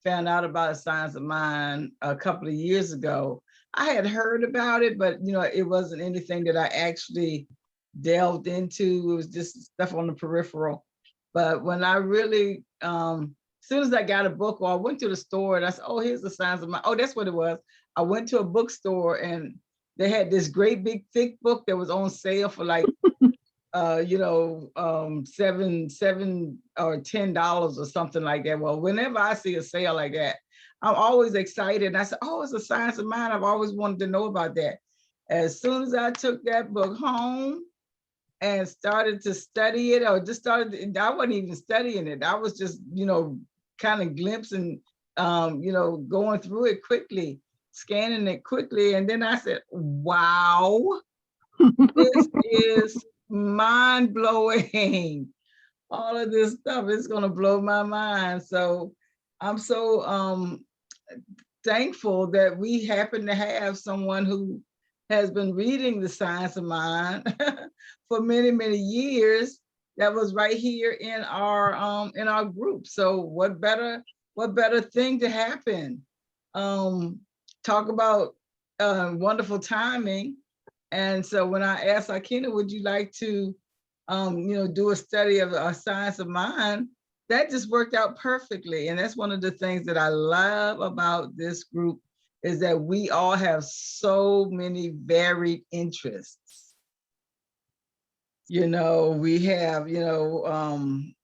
found out about Science of Mind a couple of years ago, I had heard about it, but it wasn't anything that I actually delved into. It was just stuff on the peripheral. But when I really, as soon as I got a book, or I went to the store and I said, "Oh, here's the Science of Mind." Oh, that's what it was. I went to a bookstore and they had this great big thick book that was on sale for like $7 or $10 or something like that. Well, whenever I see a sale like that, I'm always excited. And I said, oh, it's a science of mind. I've always wanted to know about that. As soon as I took that book home and started to study it, or just started, I wasn't even studying it. I was just, kind of glimpsing, going through it quickly, scanning it quickly. And then I said, wow, this is mind blowing. All of this stuff is going to blow my mind. So I'm so thankful that we happen to have someone who has been reading the science of mind for many, many years. That was right here in our group. So what better thing to happen? Talk about wonderful timing. And so when I asked Sakina, would you like to, do a study of a science of mind? That just worked out perfectly. And that's one of the things that I love about this group, is that we all have so many varied interests. We have,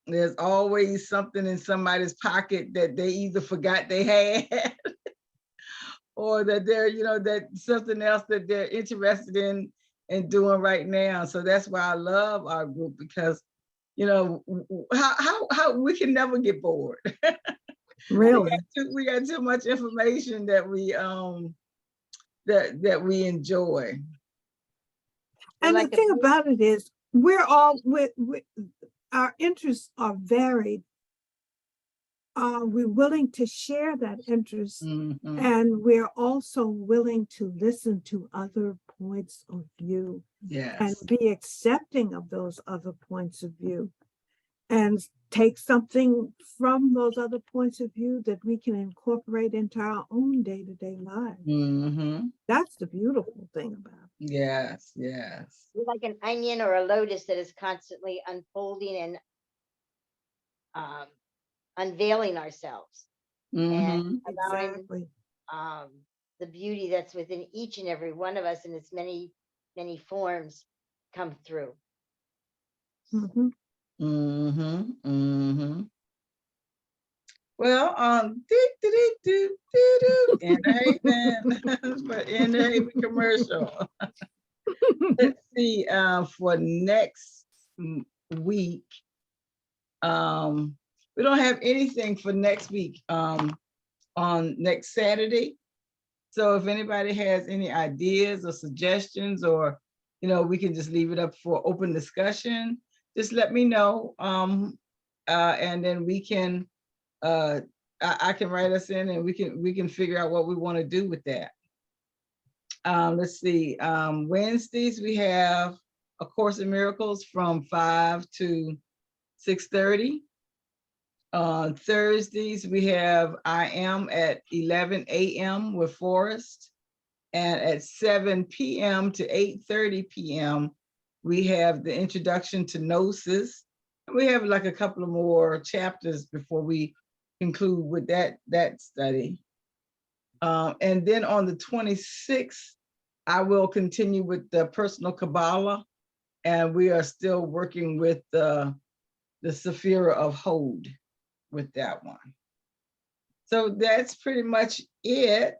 there's always something in somebody's pocket that they either forgot they had or that they're, that something else that they're interested in and doing right now. So that's why I love our group, because how we can never get bored. Really. We got too much information that we that we enjoy. And Like the thing about it is, we're all our interests are varied. Are we willing to share that interest? Mhm. And we're also willing to listen to other points of view and Yes. be accepting of those other points of view, and take something from those other points of view that we can incorporate into our own day-to-day lives. Mhm. That's the beautiful thing about it. Yes, yes. we're like an onion or a lotus that is constantly unfolding and unveiling ourselves and Mhm. allowing Exactly. the beauty that's within each and every one of us in its many, many forms come through. Mhm. Mhm. Mhm. Well, in the Haven, but in the Haven commercial. Let's see, for next week, we don't have anything for next week, on next Saturday. So if anybody has any ideas or suggestions, or, we can just leave it up for open discussion, just let me know. And then we can, I can write us in, and we can figure out what we want to do with that. Let's see, Wednesdays we have A Course in Miracles from 5 to 6:30. On Thursdays, we have I Am at 11 a.m. with Forrest. And at 7 p.m. to 8:30 p.m., we have the Introduction to Gnosis. We have like a couple of more chapters before we conclude with that study. And then on the 26th, I will continue with the Personal Kabbalah, and we are still working with the Sephira of Hod with that one. So that's pretty much it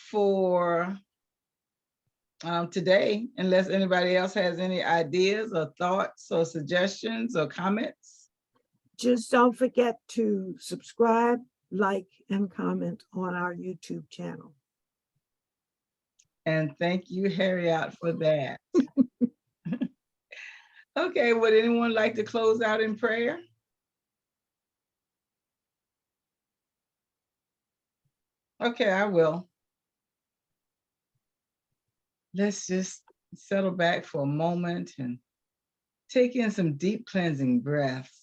for today, unless anybody else has any ideas or thoughts or suggestions or comments. Just don't forget to subscribe, like, and comment on our YouTube channel. And thank you, Harriet, for that. Okay, would anyone like to close out in prayer? Okay, I will. Let's just settle back for a moment and take in some deep cleansing breaths.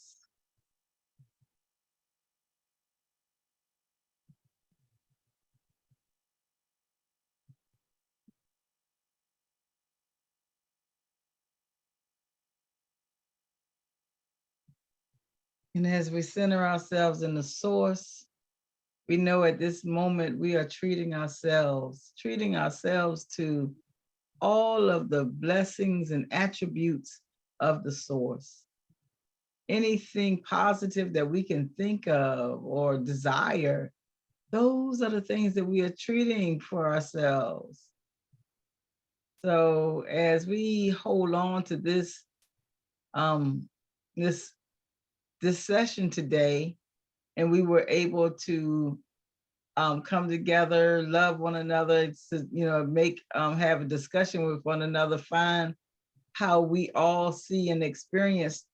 And as we center ourselves in the source, we know at this moment we are treating ourselves to all of the blessings and attributes of the source. Anything positive that we can think of or desire, those are the things that we are treating for ourselves. So as we hold on to this this session today, and we were able to come together, love one another, to, make have a discussion with one another, find how we all see and experience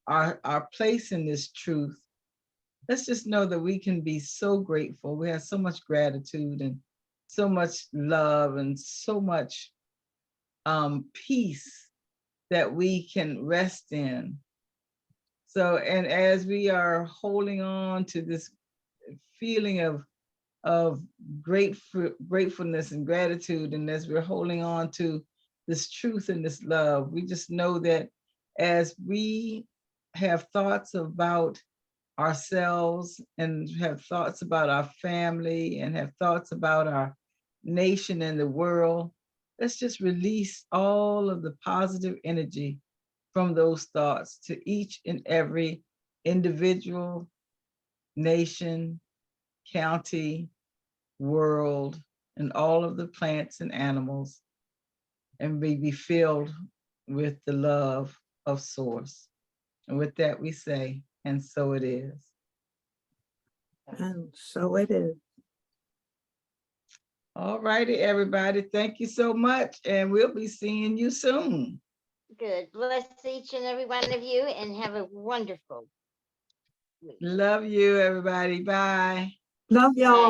our place in this truth. Let's just know that we can be so grateful. We have so much gratitude and so much love and so much peace that we can rest in. So, and as we are holding on to this feeling of gratefulness and gratitude, and as we're holding on to this truth and this love, we just know that as we have thoughts about ourselves and have thoughts about our family and have thoughts about our nation and the world, let's just release all of the positive energy from those thoughts to each and every individual, nation, county, world, and all of the plants and animals, and be filled with the love of Source. And with that, we say, and so it is. And so it is. All righty, everybody. Thank you so much. And we'll be seeing you soon. Good. Bless each and every one of you and have a wonderful week. Love you, everybody. Bye. Love y'all.